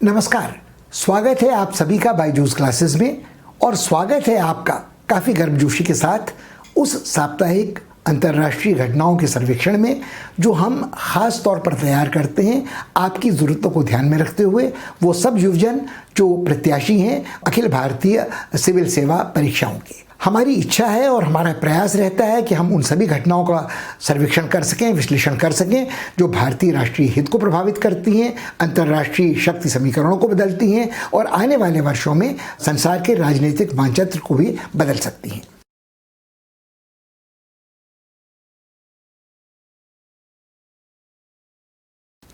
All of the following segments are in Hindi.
नमस्कार, स्वागत है आप सभी का बायजूस क्लासेस में और स्वागत है आपका काफ़ी गर्मजोशी के साथ उस साप्ताहिक अंतर्राष्ट्रीय घटनाओं के सर्वेक्षण में जो हम खास तौर पर तैयार करते हैं आपकी ज़रूरतों को ध्यान में रखते हुए। वो सब युवजन जो प्रत्याशी हैं अखिल भारतीय सिविल सेवा परीक्षाओं के। हमारी इच्छा है और हमारा प्रयास रहता है कि हम उन सभी घटनाओं का सर्वेक्षण कर सकें, विश्लेषण कर सकें जो भारतीय राष्ट्रीय हित को प्रभावित करती हैं, अंतर्राष्ट्रीय शक्ति समीकरणों को बदलती हैं और आने वाले वर्षों में संसार के राजनीतिक मानचित्र को भी बदल सकती हैं।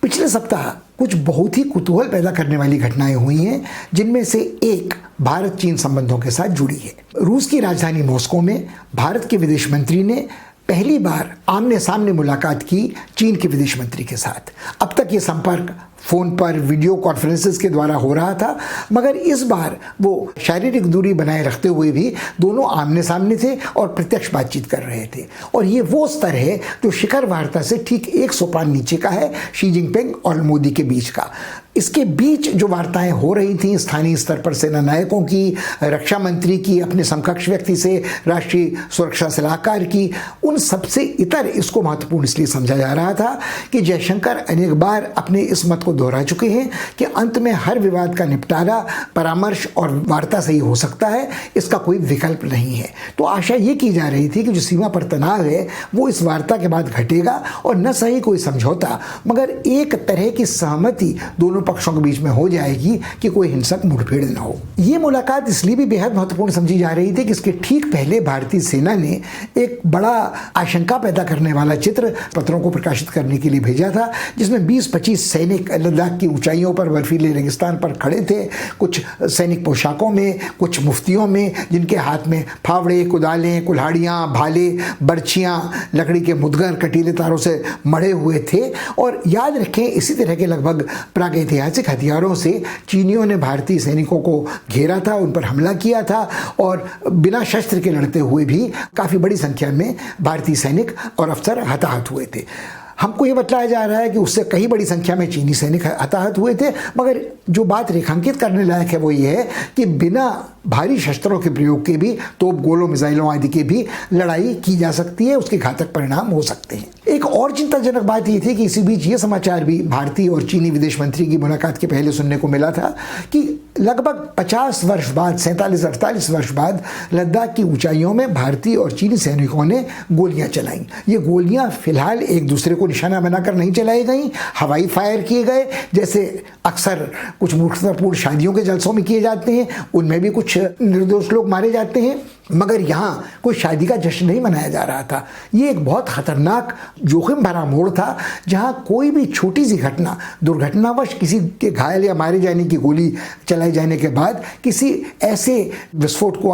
पिछले सप्ताह कुछ बहुत ही कुतूहल पैदा करने वाली घटनाएं हुई हैं, जिनमें से एक भारत चीन संबंधों के साथ जुड़ी है। रूस की राजधानी मॉस्को में भारत के विदेश मंत्री ने पहली बार आमने सामने मुलाकात की चीन के विदेश मंत्री के साथ। अब तक ये संपर्क फ़ोन पर वीडियो कॉन्फ्रेंसेस के द्वारा हो रहा था, मगर इस बार वो शारीरिक दूरी बनाए रखते हुए भी दोनों आमने सामने थे और प्रत्यक्ष बातचीत कर रहे थे। और ये वो स्तर है जो शिखर वार्ता से ठीक एक सोपान नीचे का है, शी जिनपिंग और मोदी के बीच का। इसके बीच जो वार्ताएं हो रही थीं स्थानीय स्तर पर सेना नायकों की, रक्षा मंत्री की, अपने समकक्ष व्यक्ति से राष्ट्रीय सुरक्षा सलाहकार की, उन सबसे इतर इसको महत्वपूर्ण इसलिए समझा जा रहा था कि जयशंकर अनेक बार अपने इस मत को दोहरा चुके हैं कि अंत में हर विवाद का निपटारा परामर्श और वार्ता से ही हो सकता है, इसका कोई विकल्प नहीं है। तो आशा ये की जा रही थी कि जो सीमा पर तनाव है वो इस वार्ता के बाद घटेगा और न सही कोई समझौता मगर एक तरह की सहमति दोनों पक्षों के बीच में हो जाएगी कि कोई हिंसक मुठभेड़ न हो। ये मुलाकात इसलिए भी बेहद महत्वपूर्ण समझी जा रही थी कि इसके ठीक पहले भारतीय सेना ने एक बड़ा आशंका पैदा करने वाला चित्र पत्रों को प्रकाशित करने के लिए भेजा था, जिसमें 20-25 सैनिक लद्दाख की ऊंचाइयों पर बर्फीले रेगिस्तान पर खड़े थे, कुछ सैनिक पोशाकों में, कुछ मुफ्तियों में, जिनके हाथ में फावड़े, कुदालें, कुल्हाड़ियाँ, भाले, बर्छियाँ, लकड़ी के मुद्गर कटीले तारों से मढ़े हुए थे। और याद रखें इसी तरह के लगभग प्रागैतिहासिक हथियारों से चीनियों ने भारतीय सैनिकों को घेरा था, उन पर हमला किया था और बिना शस्त्र के लड़ते हुए भी काफ़ी बड़ी संख्या में भारतीय सैनिक और अफसर हताहत हुए थे। हमको ये बताया जा रहा है कि उससे कहीं बड़ी संख्या में चीनी सैनिक हताहत हुए थे, मगर जो बात रेखांकित करने लायक है वो ये है कि बिना भारी शस्त्रों के प्रयोग के भी, तोप गोलों मिसाइलों आदि की भी लड़ाई की जा सकती है, उसके घातक परिणाम हो सकते हैं। एक और चिंताजनक बात ये थी कि इसी बीच ये समाचार भी भारतीय और चीनी विदेश मंत्री की मुलाकात के पहले सुनने को मिला था कि लगभग 50 वर्ष बाद, 47-48 वर्ष बाद लद्दाख की ऊंचाइयों में भारतीय और चीनी सैनिकों ने गोलियां चलाई। ये गोलियां फिलहाल एक दूसरे को निशाना बनाकर नहीं चलाई गई, हवाई फायर किए गए, जैसे अक्सर कुछ मूर्खतापूर्ण शादियों के जलसों में किए जाते हैं, उनमें भी कुछ निर्दोष लोग मारे जाते हैं, मगर यहाँ कोई शादी का जश्न नहीं मनाया जा रहा था। ये एक बहुत खतरनाक जोखिम भरा मोड़ था, जहाँ कोई भी छोटी सी घटना दुर्घटनावश किसी के घायल या मारे जाने की गोली चलाई जाने के बाद किसी ऐसे विस्फोट को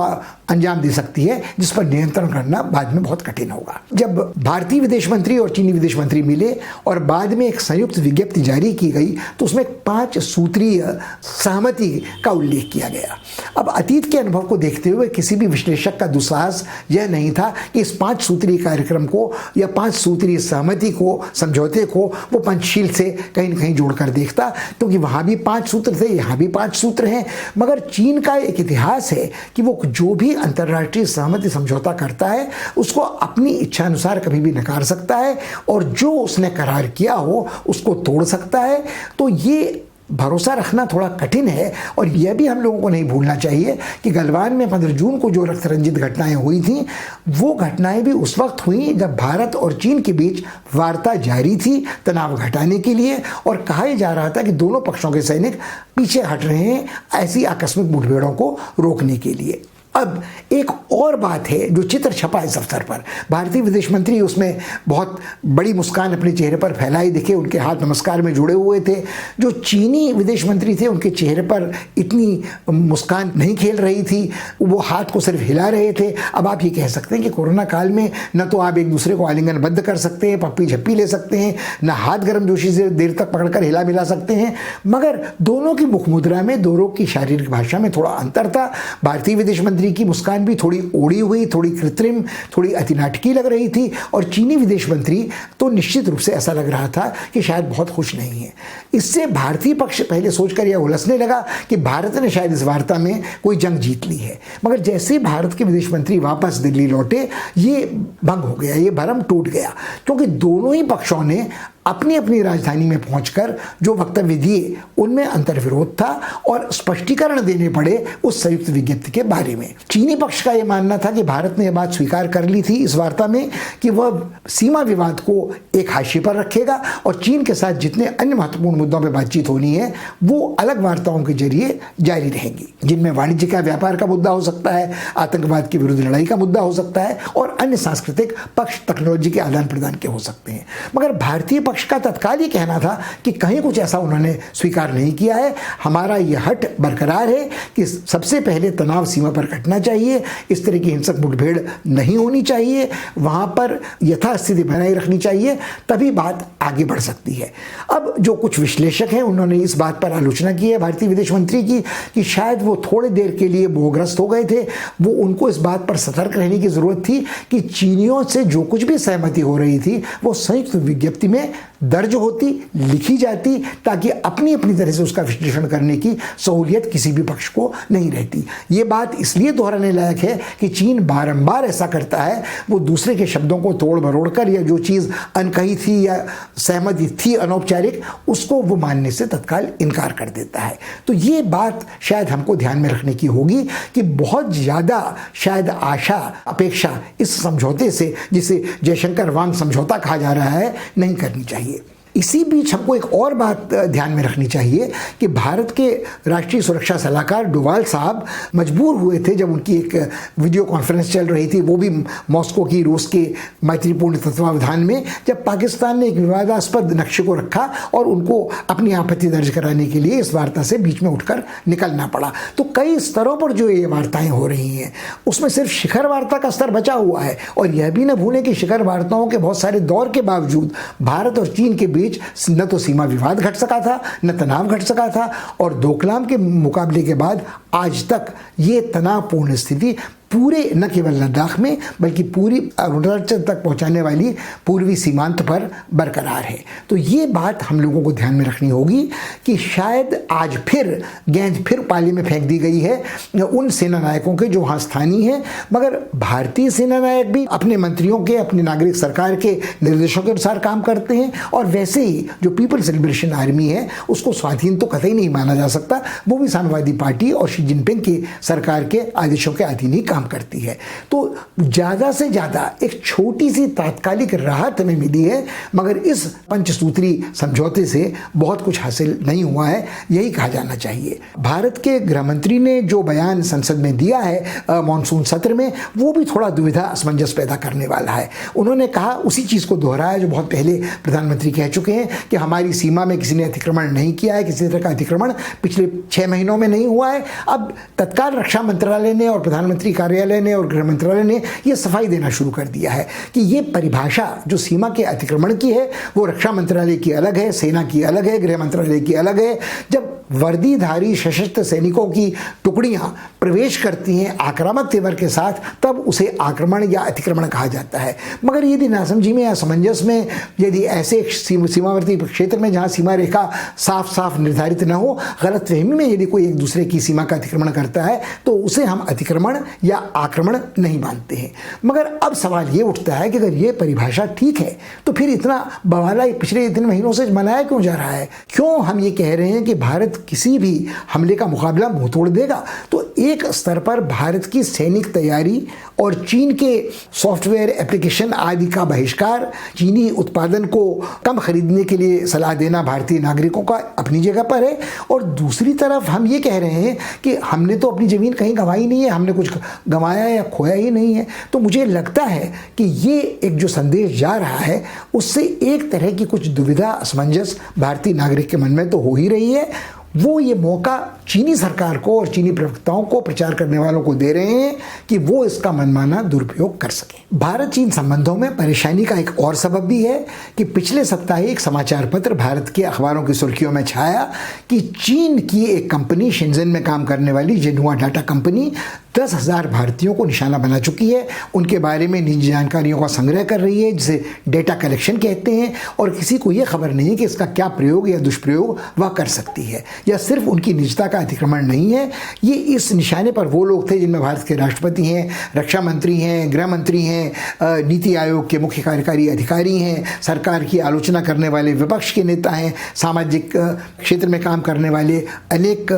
अंजाम दे सकती है जिस पर नियंत्रण करना बाद में बहुत कठिन होगा। जब भारतीय विदेश मंत्री और चीनी विदेश मंत्री मिले और बाद में एक संयुक्त विज्ञप्ति जारी की गई तो उसमें 5 सूत्रीय सहमति का उल्लेख किया गया। अब अतीत के अनुभव को देखते हुए किसी भी विश्लेषक का दुस्साहस यह नहीं था कि इस 5 सूत्रीय कार्यक्रम को या 5 सूत्रीय सहमति को, समझौते को वो पंचशील से कहीं न कहीं जोड़कर देखता, क्योंकि वहाँ भी 5 सूत्र थे, यहाँ भी 5 सूत्र हैं। मगर चीन का एक इतिहास है कि वो जो भी अंतर्राष्ट्रीय सहमति समझौता करता है उसको अपनी इच्छा अनुसार कभी भी नकार सकता है और जो उसने करार किया हो उसको तोड़ सकता है। तो ये भरोसा रखना थोड़ा कठिन है और यह भी हम लोगों को नहीं भूलना चाहिए कि गलवान में 15 जून को जो रक्त रंजित घटनाएं हुई थीं वो घटनाएं भी उस वक्त हुई जब भारत और चीन के बीच वार्ता जारी थी तनाव घटाने के लिए, और कहा जा रहा था कि दोनों पक्षों के सैनिक पीछे हट रहे हैं ऐसी आकस्मिक मुठभेड़ों को रोकने के लिए। अब एक और बात है जो चित्र छपा इस अवसर पर, भारतीय विदेश मंत्री उसमें बहुत बड़ी मुस्कान अपने चेहरे पर फैलाई दिखे, उनके हाथ नमस्कार में जुड़े हुए थे। जो चीनी विदेश मंत्री थे उनके चेहरे पर इतनी मुस्कान नहीं खेल रही थी, वो हाथ को सिर्फ हिला रहे थे। अब आप ये कह सकते हैं कि कोरोना काल में न तो आप एक दूसरे को आलिंगनबद्ध कर सकते हैं, पप्पी झप्पी ले सकते हैं, न हाथ गर्मजोशी से देर तक पकड़कर हिला मिला सकते हैं, मगर दोनों की मुख मुद्रा में, दोनों की शारीरिक भाषा में थोड़ा अंतर था। भारतीय विदेश मंत्री मंत्री की मुस्कान भी थोड़ी ओढ़ी हुई, थोड़ी कृत्रिम, थोड़ी अतिनाटकी लग रही थी और चीनी विदेश मंत्री तो निश्चित रूप से ऐसा लग रहा था कि शायद बहुत खुश नहीं है। इससे भारतीय पक्ष पहले सोचकर यह उलझने लगा कि भारत ने शायद इस वार्ता में कोई जंग जीत ली है, मगर जैसे भारत के विदेश मंत्री वापस दिल्ली लौटे ये भंग हो गया, ये भरम टूट गया, क्योंकि दोनों ही पक्षों ने अपनी अपनी राजधानी में पहुंचकर जो वक्तव्य दिए उनमें अंतर्विरोध था और स्पष्टीकरण देने पड़े उस संयुक्त विज्ञप्ति के बारे में। चीनी पक्ष का यह मानना था कि भारत ने यह बात स्वीकार कर ली थी इस वार्ता में कि वह सीमा विवाद को एक हाशिए पर रखेगा और चीन के साथ जितने अन्य महत्वपूर्ण मुद्दों पर बातचीत होनी है वो अलग वार्ताओं के जरिए जारी रहेंगी, जिनमें वाणिज्य का व्यापार का मुद्दा हो सकता है, आतंकवाद के विरुद्ध लड़ाई का मुद्दा हो सकता है और अन्य सांस्कृतिक पक्ष टेक्नोलॉजी के आदान प्रदान के हो सकते हैं। मगर भारतीय पक्ष का तत्काल ये कहना था कि कहीं कुछ ऐसा उन्होंने स्वीकार नहीं किया है, हमारा यह हट बरकरार है कि सबसे पहले तनाव सीमा पर कटना चाहिए, इस तरह की हिंसक मुठभेड़ नहीं होनी चाहिए, वहां पर यथास्थिति बनाए रखनी चाहिए, तभी बात आगे बढ़ सकती है। अब जो कुछ विश्लेषक हैं उन्होंने इस बात पर आलोचना की है भारतीय विदेश मंत्री की कि शायद वो थोड़ी देर के लिए मोहग्रस्त हो गए थे, वो उनको इस बात पर सतर्क रहने की जरूरत थी कि चीनियों से जो कुछ भी सहमति हो रही थी वो संयुक्त विज्ञप्ति में दर्ज होती, लिखी जाती, ताकि अपनी अपनी तरह से उसका विश्लेषण करने की सहूलियत किसी भी पक्ष को नहीं रहती। ये बात इसलिए दोहराने लायक है कि चीन बारंबार ऐसा करता है, वो दूसरे के शब्दों को तोड़ मरोड़ कर या जो चीज़ अनकही थी या सहमति थी अनौपचारिक उसको वो मानने से तत्काल इनकार कर देता है। तो ये बात शायद हमको ध्यान में रखने की होगी कि बहुत ज़्यादा शायद आशा अपेक्षा इस समझौते से, जिसे जयशंकर वांग समझौता कहा जा रहा है, नहीं करनी चाहिए। इसी बीच हमको एक और बात ध्यान में रखनी चाहिए कि भारत के राष्ट्रीय सुरक्षा सलाहकार डोवाल साहब मजबूर हुए थे, जब उनकी एक वीडियो कॉन्फ्रेंस चल रही थी, वो भी मॉस्को की रूस के मैत्रीपूर्ण तत्वावधान में, जब पाकिस्तान ने एक विवादास्पद नक्शे को रखा और उनको अपनी आपत्ति दर्ज कराने के लिए इस वार्ता से बीच में उठकर निकलना पड़ा। तो कई स्तरों पर जो ये वार्ताएं हो रही हैं उसमें सिर्फ शिखर वार्ता का स्तर बचा हुआ है, और यह भी न भूलें कि शिखर वार्ताओं के बहुत सारे दौर के बावजूद भारत और चीन के न तो सीमा विवाद घट सका था, न तनाव घट सका था, और डोकलाम के मुकाबले के बाद आज तक ये तनावपूर्ण स्थिति पूरे न केवल लद्दाख में बल्कि पूरी अरुणाचल तक पहुंचाने वाली पूर्वी सीमांत पर बरकरार है। तो ये बात हम लोगों को ध्यान में रखनी होगी कि शायद आज फिर गेंद फिर पाले में फेंक दी गई है उन सेना नायकों के जो वहाँ स्थानीय हैं, मगर भारतीय सेना नायक भी अपने मंत्रियों के, अपनी नागरिक सरकार के निर्देशों के अनुसार काम करते हैं, और वैसे ही जो पीपल्स लिबरेशन आर्मी है उसको स्वाधीन तो कतई नहीं माना जा सकता, वो भी साम्यवादी पार्टी और शी जिनपिंग की सरकार के आदेशों के अधीन ही काम करती है। तो ज्यादा से ज्यादा एक छोटी सी तात्कालिक राहत हमें मिली है, मगर इस पंचसूत्री समझौते से बहुत कुछ हासिल नहीं हुआ है, यही कहा जाना चाहिए। भारत के गृह मंत्री ने जो बयान संसद में दिया है मॉनसून सत्र में, वो भी थोड़ा दुविधा असमंजस पैदा करने वाला है। उन्होंने कहा, उसी चीज को दोहराया जो बहुत पहले प्रधानमंत्री कह चुके हैं कि हमारी सीमा में किसी ने अतिक्रमण नहीं किया है, किसी तरह का अतिक्रमण पिछले 6 महीनों में नहीं हुआ है। अब तत्काल रक्षा मंत्रालय ने और प्रधानमंत्री कार्यालय ने और गृह मंत्रालय ने यह सफाई देना शुरू कर दिया है कि ये परिभाषा जो सीमा के अतिक्रमण की है वो रक्षा मंत्रालय की अलग है, सेना की अलग है, गृह मंत्रालय की अलग है। जब वर्दीधारी सशस्त्र सैनिकों की टुकड़ियां प्रवेश करती हैं आक्रामक तेवर के साथ, तब उसे आक्रमण या अतिक्रमण कहा जाता है। मगर यदि नासमझी में, असमंजस में, यदि ऐसे सीमावर्ती क्षेत्र में जहां सीमा रेखा साफ साफ निर्धारित न हो, गलतफहमी में यदि कोई एक दूसरे की सीमा का अतिक्रमण करता है तो उसे हम अतिक्रमण या आक्रमण नहीं मानते हैं। मगर अब सवाल ये उठता है कि अगर ये परिभाषा ठीक है तो फिर इतना बवाला पिछले 3 महीनों से मनाया क्यों जा रहा है? क्यों हम ये कह रहे हैं कि भारत किसी भी हमले का मुकाबला मुंह तोड़ देगा? तो एक स्तर पर भारत की सैनिक तैयारी और चीन के सॉफ्टवेयर एप्लीकेशन आदि का बहिष्कार, चीनी उत्पादन को कम खरीदने के लिए सलाह देना भारतीय नागरिकों का अपनी जगह पर है, और दूसरी तरफ हम ये कह रहे हैं कि हमने तो अपनी जमीन कहीं गंवाई नहीं है, हमने कुछ गंवाया या खोया ही नहीं है। तो मुझे लगता है कि ये एक जो संदेश जा रहा है उससे एक तरह की कुछ दुविधा, असमंजस भारतीय नागरिक के मन में तो हो ही रही है। वो ये मौका चीनी सरकार को और चीनी प्रवक्ताओं को, प्रचार करने वालों को दे रहे हैं कि वो इसका मनमाना दुरुपयोग कर सके। भारत चीन संबंधों में परेशानी का एक और सबब भी है कि पिछले सप्ताह एक समाचार पत्र भारत के अखबारों की सुर्खियों में छाया कि चीन की एक कंपनी, शेंजन में काम करने वाली जिन्हुआ डाटा कंपनी, 10,000 भारतीयों को निशाना बना चुकी है, उनके बारे में निजी जानकारियों का संग्रह कर रही है जिसे डेटा कलेक्शन कहते हैं, और किसी को यह खबर नहीं है कि इसका क्या प्रयोग या दुष्प्रयोग वह कर सकती है। यह सिर्फ उनकी निजता का अतिक्रमण नहीं है, ये इस निशाने पर वो लोग थे जिनमें भारत के राष्ट्रपति हैं, रक्षा मंत्री हैं, गृह मंत्री हैं, नीति आयोग के मुख्य कार्यकारी अधिकारी हैं, सरकार की आलोचना करने वाले विपक्ष के नेता हैं, सामाजिक क्षेत्र में काम करने वाले अनेक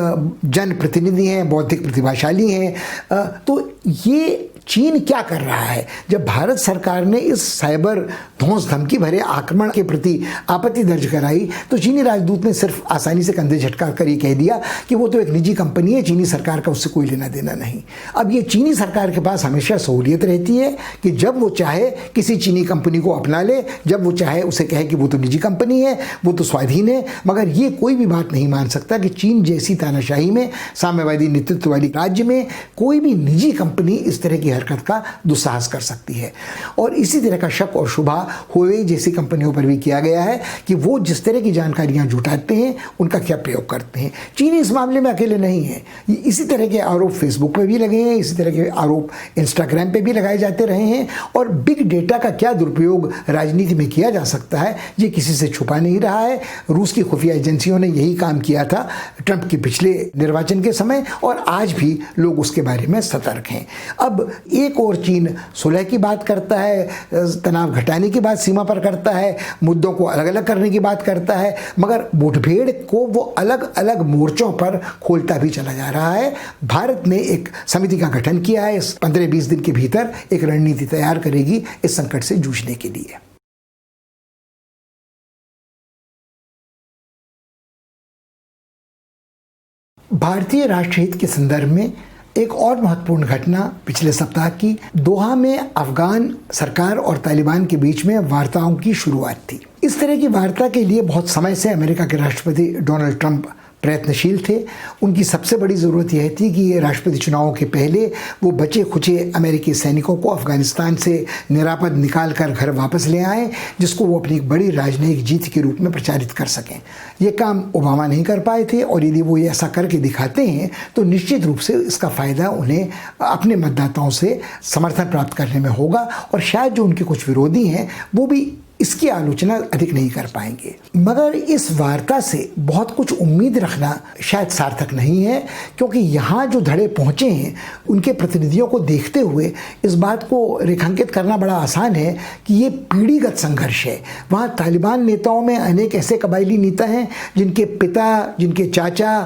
जनप्रतिनिधि हैं, बौद्धिक प्रतिभाशाली हैं। तो ये चीन क्या कर रहा है? जब भारत सरकार ने इस साइबर धौंस धमकी भरे आक्रमण के प्रति आपत्ति दर्ज कराई तो चीनी राजदूत ने सिर्फ आसानी से कंधे झटका कर ये कह दिया कि वो तो एक निजी कंपनी है, चीनी सरकार का उससे कोई लेना देना नहीं। अब ये चीनी सरकार के पास हमेशा सहूलियत रहती है कि जब वो चाहे किसी चीनी कंपनी को अपना ले, जब वो चाहे उसे कहे कि वो तो निजी कंपनी है, वो तो स्वाधीन है, मगर ये कोई भी बात नहीं मान सकता कि चीन जैसी तानाशाही में, साम्यवादी नेतृत्व वाली राज्य में कोई भी निजी कंपनी इस तरह की हरकत का दुस्साहस कर सकती है। और इसी तरह का शक और शुबा हुए जैसी कंपनियों पर भी किया गया है कि वो जिस तरह की जानकारियां जुटाते हैं उनका क्या प्रयोग करते हैं। चीन इस मामले में अकेले नहीं है, इसी तरह के आरोप फेसबुक पे भी लगे हैं, इसी तरह के आरोप इंस्टाग्राम पे भी लगाए जाते रहे हैं। और बिग डेटा का क्या दुरुपयोग राजनीति में किया जा सकता है ये किसी से छुपा नहीं रहा है। रूस की खुफिया एजेंसियों ने यही काम किया था ट्रंप के पिछले निर्वाचन के समय, और आज भी लोग उसके बारे में सतर्क हैं। अब एक और चीन सुलह की बात करता है, तनाव घटाने की बात सीमा पर करता है, मुद्दों को अलग अलग करने की बात करता है, मगर मुठभेड़ को वो अलग अलग मोर्चों पर खोलता भी चला जा रहा है। भारत ने एक समिति का गठन किया है, इस 15-20 दिन के भीतर एक रणनीति तैयार करेगी इस संकट से जूझने के लिए। भारतीय राष्ट्रहित के संदर्भ में एक और महत्वपूर्ण घटना पिछले सप्ताह की दोहा में अफगान सरकार और तालिबान के बीच में वार्ताओं की शुरुआत थी। इस तरह की वार्ता के लिए बहुत समय से अमेरिका के राष्ट्रपति डोनाल्ड ट्रंप प्रयत्नशील थे। उनकी सबसे बड़ी ज़रूरत यह थी कि ये राष्ट्रपति चुनावों के पहले वो बचे खुचे अमेरिकी सैनिकों को अफगानिस्तान से निरापद निकाल कर घर वापस ले आएं, जिसको वो अपनी एक बड़ी राजनयिक जीत के रूप में प्रचारित कर सकें। ये काम ओबामा नहीं कर पाए थे, और यदि वो ऐसा करके दिखाते हैं तो निश्चित रूप से इसका फ़ायदा उन्हें अपने मतदाताओं से समर्थन प्राप्त करने में होगा, और शायद जो उनके कुछ विरोधी हैं वो भी इसकी आलोचना अधिक नहीं कर पाएंगे। मगर इस वार्ता से बहुत कुछ उम्मीद रखना शायद सार्थक नहीं है, क्योंकि यहाँ जो धड़े पहुँचे हैं उनके प्रतिनिधियों को देखते हुए इस बात को रेखांकित करना बड़ा आसान है कि ये पीढ़ीगत संघर्ष है। वहाँ तालिबान नेताओं में अनेक ऐसे कबायली नेता हैं जिनके पिता, जिनके चाचा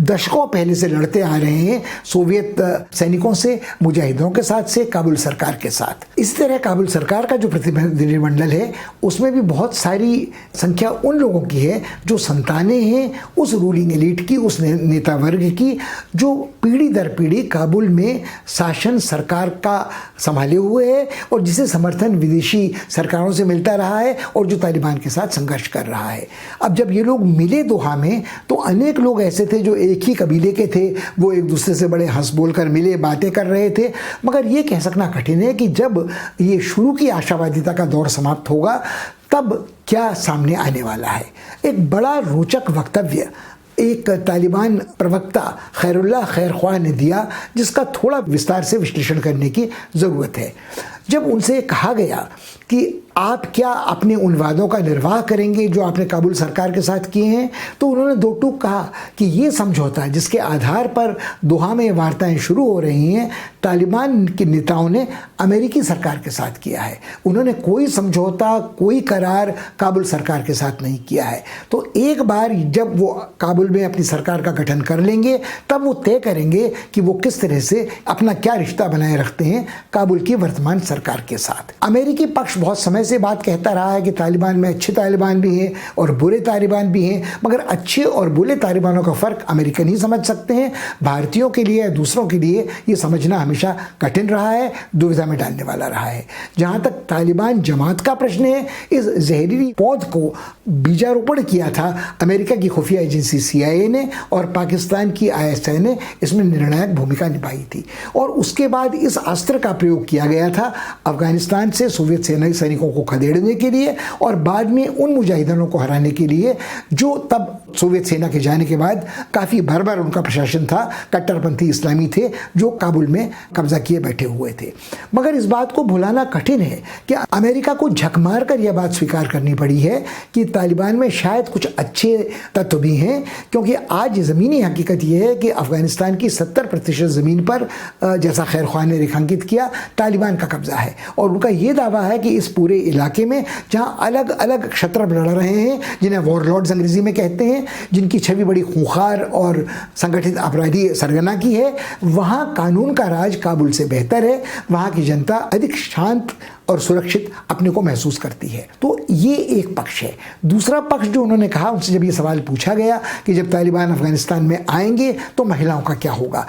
दशकों पहले से लड़ते आ रहे हैं सोवियत सैनिकों से, मुजाहिदों के साथ से, काबुल सरकार के साथ। इसी तरह काबुल सरकार का जो प्रतिनिधिमंडल है उसमें भी बहुत सारी संख्या उन लोगों की है जो संतानें हैं उस रूलिंग एलीट की, उस नेता वर्ग की जो पीढ़ी दर पीढ़ी काबुल में शासन सरकार का संभाले हुए है और जिसे समर्थन विदेशी सरकारों से मिलता रहा है और जो तालिबान के साथ संघर्ष कर रहा है। अब जब ये लोग मिले दोहा में तो अनेक लोग ऐसे थे जो एक ही कबीले के थे, वो एक दूसरे से बड़े हंस बोल कर मिले, बातें कर रहे थे। मगर ये कह सकना कठिन है कि जब ये शुरू की आशावादिता का दौर समाप्त होगा तब क्या सामने आने वाला है। एक बड़ा रोचक वक्तव्य एक तालिबान प्रवक्ता खैरुल्लाह खैरख्वाह ने दिया जिसका थोड़ा विस्तार से विश्लेषण करने की ज़रूरत है। जब उनसे कहा गया कि आप क्या अपने उन वादों का निर्वाह करेंगे जो आपने काबुल सरकार के साथ किए हैं, तो उन्होंने दो टूक कहा कि ये समझौता जिसके आधार पर दोहा में वार्ताएं शुरू हो रही हैं तालिबान के नेताओं ने अमेरिकी सरकार के साथ किया है। उन्होंने कोई समझौता, कोई करार काबुल सरकार के साथ नहीं किया है। तो एक बार जब वो काबुल में अपनी सरकार का गठन कर लेंगे तब वो तय करेंगे कि वो किस तरह से अपना क्या रिश्ता बनाए रखते हैं काबुल की वर्तमान सरकार के साथ। अमेरिकी पक्ष बहुत समय से बात कहता रहा है कि तालिबान में अच्छे तालिबान भी हैं और बुरे तालिबान भी हैं, मगर अच्छे और बुरे तालिबानों का फ़र्क अमेरिकन ही समझ सकते हैं। भारतीयों के लिए, दूसरों के लिए ये समझना हमेशा कठिन रहा है, दुविधा में डालने वाला रहा है। जहाँ तक तालिबान जमात का प्रश्न है, इस जहरीली पौध को बीजारोपण किया था अमेरिका की खुफिया एजेंसी CIA ने और पाकिस्तान की ISI ने इसमें निर्णायक भूमिका निभाई थी। और उसके बाद इस अस्त्र का प्रयोग किया गया था अफगानिस्तान से सोवियत सैनिकों ताकतों को खदेड़ने के लिए और बाद में उन मुजाहिदीनों को हराने के लिए जो तब सोवियत सेना के जाने के बाद काफ़ी भरभर उनका प्रशासन था, कट्टरपंथी इस्लामी थे जो काबुल में कब्जा किए बैठे हुए थे। मगर इस बात को भुलाना कठिन है कि अमेरिका को झक मार कर यह बात स्वीकार करनी पड़ी है कि तालिबान में शायद कुछ अच्छे तत्व भी हैं, क्योंकि आज ज़मीनी हकीकत यह है कि अफ़गानिस्तान की 70% ज़मीन पर जैसा खैर ख़्वाह ने रेखांकित किया तालिबान का कब्जा है और उनका ये दावा है कि इस पूरे इलाके में जहाँ अलग अलग क्षत्रप लड़ रहे हैं, जिन्हें वॉरलॉर्ड्स अंग्रेज़ी में कहते हैं, जिनकी छवि बड़ी खूंखार और संगठित अपराधी सरगना की है, वहाँ कानून का राज काबुल से बेहतर है, वहाँ की जनता अधिक शांत और सुरक्षित अपने को महसूस करती है। तो ये एक पक्ष है। दूसरा पक्ष जो उन्होंने कहा, उनसे जब ये सवाल पूछा गया कि जब तालिबान अफगानिस्तान में आएंगे तो महिलाओं का क्या होगा,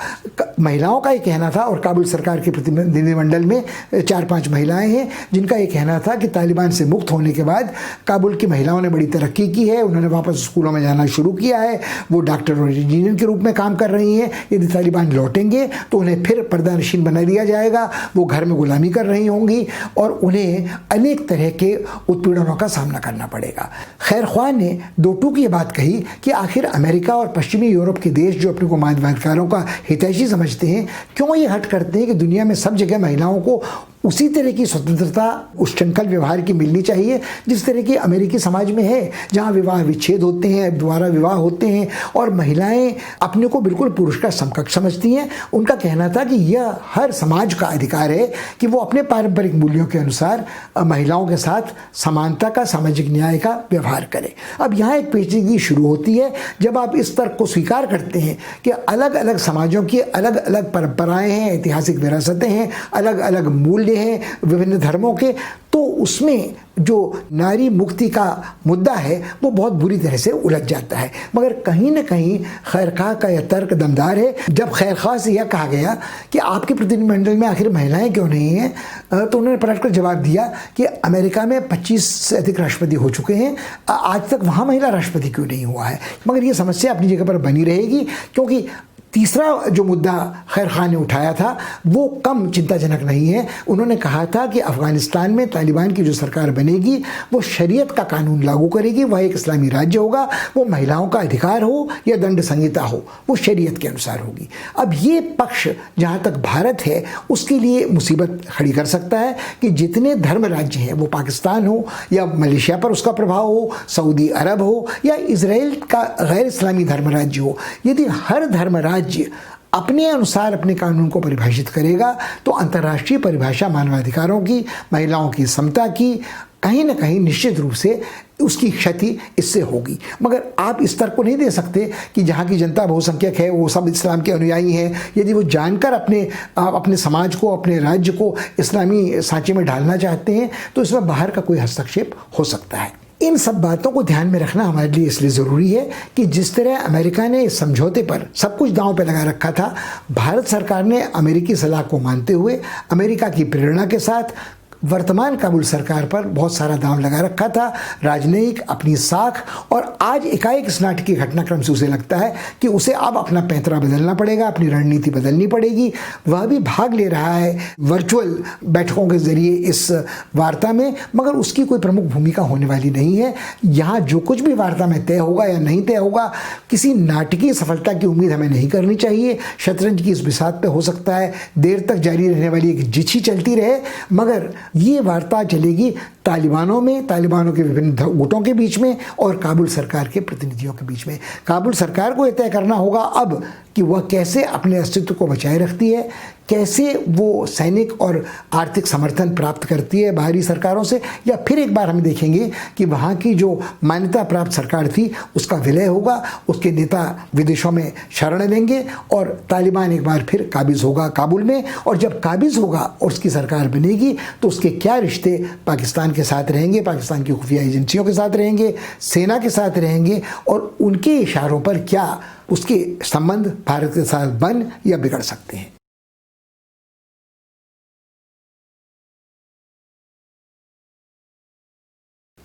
महिलाओं का ये कहना था और काबुल सरकार के प्रतिनिधिमंडल में 4-5 महिलाएं हैं जिनका ये कहना था कि तालिबान से मुक्त होने के बाद काबुल की महिलाओं ने बड़ी तरक्की की है, उन्होंने वापस स्कूलों में जाना शुरू किया है, वो डॉक्टर और इंजीनियर के रूप में काम कर रही हैं। यदि तालिबान लौटेंगे तो उन्हें फिर पर्दानशीन बना दिया जाएगा, वो घर में गुलामी कर रही होंगी और उन्हें अनेक तरह के उत्पीड़नों का सामना करना पड़ेगा। खैर ख्वाह ने दो टूक ये बात कही कि आखिर अमेरिका और पश्चिमी यूरोप के देश जो अपने को मानवाधिकारों का हितैषी समझते हैं, क्यों ये हट करते हैं कि दुनिया में सब जगह महिलाओं को उसी तरह की स्वतंत्रता, उच्छृंखल व्यवहार की मिलनी चाहिए जिस तरह की अमेरिकी समाज में है, जहाँ विवाह विच्छेद होते हैं, दोबारा विवाह होते हैं और महिलाएं अपने को बिल्कुल पुरुष का समकक्ष समझती हैं। उनका कहना था कि यह हर समाज का अधिकार है कि वो अपने पारंपरिक मूल्यों के अनुसार महिलाओं के साथ समानता का, सामाजिक न्याय का व्यवहार करे। अब यहाँ एक पेचीदगी शुरू होती है जब आप इस तर्क को स्वीकार करते हैं कि अलग अलग समाजों की अलग अलग परंपराएं हैं, ऐतिहासिक विरासतें हैं, अलग अलग मूल्य हैं विभिन्न धर्मों के, तो उसमें जो नारी मुक्ति का मुद्दा है वो बहुत बुरी तरह से उलझ जाता है। मगर कहीं ना कहीं खैरख्वाह का यह तर्क दमदार है। जब खैरख्वाह से यह कहा गया कि आपके प्रतिनिधिमंडल में आखिर महिलाएं क्यों नहीं हैं, तो उन्होंने पलटकर जवाब दिया कि अमेरिका में 25 से अधिक राष्ट्रपति हो चुके हैं, आज तक वहाँ महिला राष्ट्रपति क्यों नहीं हुआ है। मगर ये समस्या अपनी जगह पर बनी रहेगी, क्योंकि तीसरा जो मुद्दा खैरख्वाह ने उठाया था वो कम चिंताजनक नहीं है। उन्होंने कहा था कि अफ़गानिस्तान में तालिबान की जो सरकार बनेगी वो शरीयत का कानून लागू करेगी, वह एक इस्लामी राज्य होगा, वो महिलाओं का अधिकार हो या दंड संहिता हो वो शरीयत के अनुसार होगी। अब ये पक्ष जहाँ तक भारत है उसके लिए मुसीबत खड़ी कर सकता है कि जितने धर्म राज्य हैं, वो पाकिस्तान हो या मलेशिया पर उसका प्रभाव हो, सऊदी अरब हो या इजराइल का गैर इस्लामी धर्म राज्य हो, यदि हर धर्म राज्य अपने अनुसार अपने कानून को परिभाषित करेगा तो अंतर्राष्ट्रीय परिभाषा मानवाधिकारों की, महिलाओं की समता की कहीं ना कहीं निश्चित रूप से उसकी क्षति इससे होगी। मगर आप इस तर्क को नहीं दे सकते कि जहाँ की जनता बहुसंख्यक है वो सब इस्लाम के अनुयायी हैं, यदि वो जानकर अपने समाज को, अपने राज्य को इस्लामी सांचे में ढालना चाहते हैं तो इसमें बाहर का कोई हस्तक्षेप हो सकता है। इन सब बातों को ध्यान में रखना हमारे लिए इसलिए ज़रूरी है कि जिस तरह अमेरिका ने इस समझौते पर सब कुछ दांव पे लगा रखा था, भारत सरकार ने अमेरिकी सलाह को मानते हुए अमेरिका की प्रेरणा के साथ वर्तमान काबुल सरकार पर बहुत सारा दांव लगा रखा था, राजनयिक अपनी साख, और आज एकाएक इस नाटकीय घटनाक्रम से उसे लगता है कि उसे अब अपना पैंतरा बदलना पड़ेगा, अपनी रणनीति बदलनी पड़ेगी। वह भी भाग ले रहा है वर्चुअल बैठकों के जरिए इस वार्ता में, मगर उसकी कोई प्रमुख भूमिका होने वाली नहीं है। यहाँ जो कुछ भी वार्ता में तय होगा या नहीं तय होगा, किसी नाटकीय सफलता की उम्मीद हमें नहीं करनी चाहिए। शतरंज की इस बिसात पे हो सकता है देर तक जारी रहने वाली एक जिछी चलती रहे, मगर ये वार्ता चलेगी तालिबानों में, तालिबानों के विभिन्न गुटों के बीच में और काबुल सरकार के प्रतिनिधियों के बीच में। काबुल सरकार को यह तय करना होगा अब कि वह कैसे अपने अस्तित्व को बचाए रखती है, कैसे वो सैनिक और आर्थिक समर्थन प्राप्त करती है बाहरी सरकारों से, या फिर एक बार हम देखेंगे कि वहाँ की जो मान्यता प्राप्त सरकार थी उसका विलय होगा, उसके नेता विदेशों में शरण लेंगे और तालिबान एक बार फिर काबिज होगा काबुल में। और जब काबिज होगा और उसकी सरकार बनेगी तो उसके क्या रिश्ते पाकिस्तान के साथ रहेंगे, पाकिस्तान की खुफिया एजेंसियों के साथ रहेंगे, सेना के साथ रहेंगे, और उनके इशारों पर क्या उसके संबंध भारत के साथ बन या बिगड़ सकते हैं।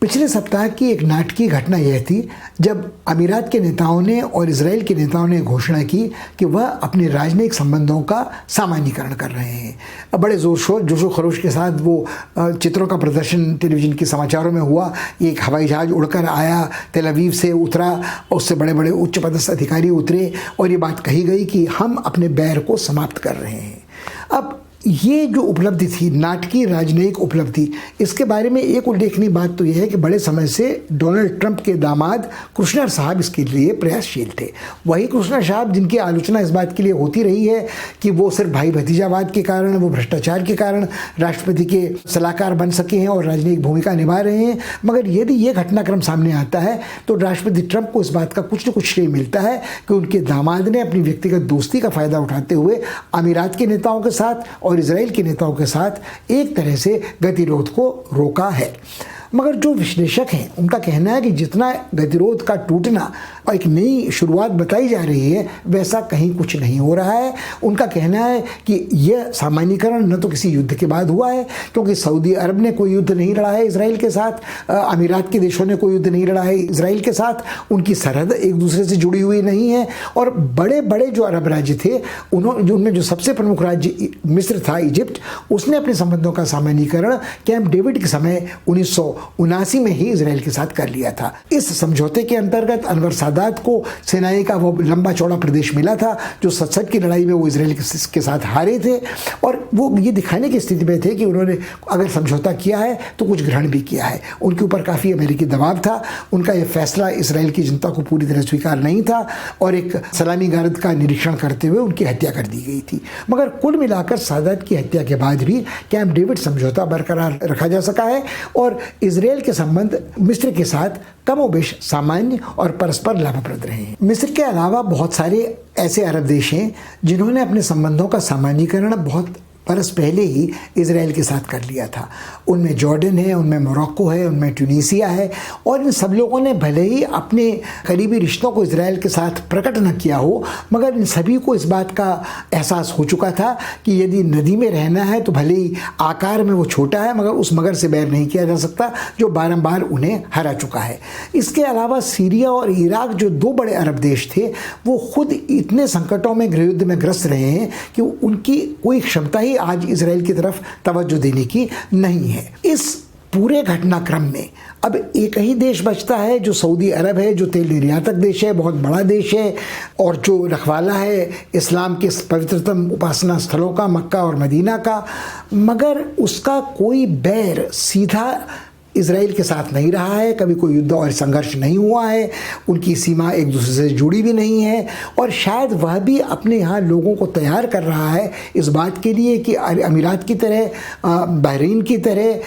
पिछले सप्ताह की एक नाटकीय घटना यह थी जब अमीरात के नेताओं ने और इजराइल के नेताओं ने घोषणा की कि वह अपने राजनयिक संबंधों का सामान्यीकरण कर रहे हैं। बड़े जोर शोर जोशो खरोश के साथ वो चित्रों का प्रदर्शन टेलीविज़न के समाचारों में हुआ। एक हवाई जहाज़ उड़कर आया, तेल अवीव से उतरा, उससे बड़े बड़े उच्च पदस्थ अधिकारी उतरे और ये बात कही गई कि हम अपने बैर को समाप्त कर रहे हैं। अब ये जो उपलब्धि थी, नाटकीय राजनयिक उपलब्धि, इसके बारे में एक उल्लेखनीय बात तो यह है कि बड़े समय से डोनाल्ड ट्रंप के दामाद कुशनर साहब इसके लिए प्रयासशील थे। वही कुशनर साहब जिनकी आलोचना इस बात के लिए होती रही है कि वो सिर्फ भाई भतीजावाद के कारण, वो भ्रष्टाचार के कारण राष्ट्रपति के सलाहकार बन सके हैं और राजनयिक भूमिका निभा रहे हैं। मगर यदि ये घटनाक्रम सामने आता है तो राष्ट्रपति ट्रंप को इस बात का कुछ न कुछ श्रेय मिलता है कि उनके दामाद ने अपनी व्यक्तिगत दोस्ती का फायदा उठाते हुए अमीरात के नेताओं के साथ और इजराइल के नेताओं के साथ एक तरह से गतिरोध को रोका है। मगर जो विश्लेषक हैं उनका कहना है कि जितना गतिरोध का टूटना और एक नई शुरुआत बताई जा रही है वैसा कहीं कुछ नहीं हो रहा है। उनका कहना है कि यह सामान्यीकरण न तो किसी युद्ध के बाद हुआ है, क्योंकि सऊदी अरब ने कोई युद्ध नहीं लड़ा है इजराइल के साथ, अमीरात के देशों ने कोई युद्ध नहीं लड़ा है इजराइल के साथ, उनकी सरहद एक दूसरे से जुड़ी हुई नहीं है। और बड़े बड़े जो अरब राज्य थे उनमें जो सबसे प्रमुख राज्य मिस्र था, इजिप्ट, उसने अपने संबंधों का सामान्यीकरण कैंप डेविड के समय 1979 में ही इजराइल के साथ कर लिया था। इस समझौते के अंतर्गत अनवर सादात को सिनाई का वो लंबा चौड़ा प्रदेश मिला था जो 67 की लड़ाई में वो इजराइल के साथ हारे थे, और वो ये दिखाने की स्थिति में थे कि उन्होंने अगर समझौता किया है तो कुछ ग्रहण भी किया है। उनके ऊपर काफ़ी अमेरिकी दबाव था, उनका यह फैसला इजराइल की जनता को पूरी तरह स्वीकार नहीं था और एक सलामी गारद का निरीक्षण करते हुए उनकी हत्या कर दी गई थी। मगर कुल मिलाकर सादात की हत्या के बाद भी कैंप डेविड समझौता बरकरार रखा जा सका है और इजराइल के संबंध मिस्र के साथ कमोबेश सामान्य और परस्पर लाभप्रद रहे हैं। मिस्र के अलावा बहुत सारे ऐसे अरब देश हैं जिन्होंने अपने संबंधों का सामान्यीकरण बहुत बरस पहले ही इजराइल के साथ कर लिया था। उनमें जॉर्डन है, उनमें मोरक्को है, उनमें ट्यूनीसिया है, और इन सब लोगों ने भले ही अपने करीबी रिश्तों को इजराइल के साथ प्रकट न किया हो, मगर इन सभी को इस बात का एहसास हो चुका था कि यदि नदी में रहना है तो भले ही आकार में वो छोटा है मगर उस मगर से बैर नहीं किया जा सकता जो बारंबार उन्हें हरा चुका है। इसके अलावा सीरिया और इराक जो दो बड़े अरब देश थे वो खुद इतने संकटों में गृहयुद्ध में ग्रस्त रहे हैं कि उनकी कोई क्षमता ही आज इजराइल की तरफ तवज्जो देने की नहीं है। इस पूरे घटनाक्रम में अब एक ही देश बचता है जो सऊदी अरब है, जो तेल निर्यातक देश है, बहुत बड़ा देश है और जो रखवाला है इस्लाम के पवित्रतम उपासना स्थलों का, मक्का और मदीना का, मगर उसका कोई बैर सीधा इजराइल के साथ नहीं रहा है। कभी कोई युद्ध और संघर्ष नहीं हुआ है, उनकी सीमा एक दूसरे से जुड़ी भी नहीं है, और शायद वह भी अपने यहाँ लोगों को तैयार कर रहा है इस बात के लिए कि अमीरात की तरह, बहरीन की तरह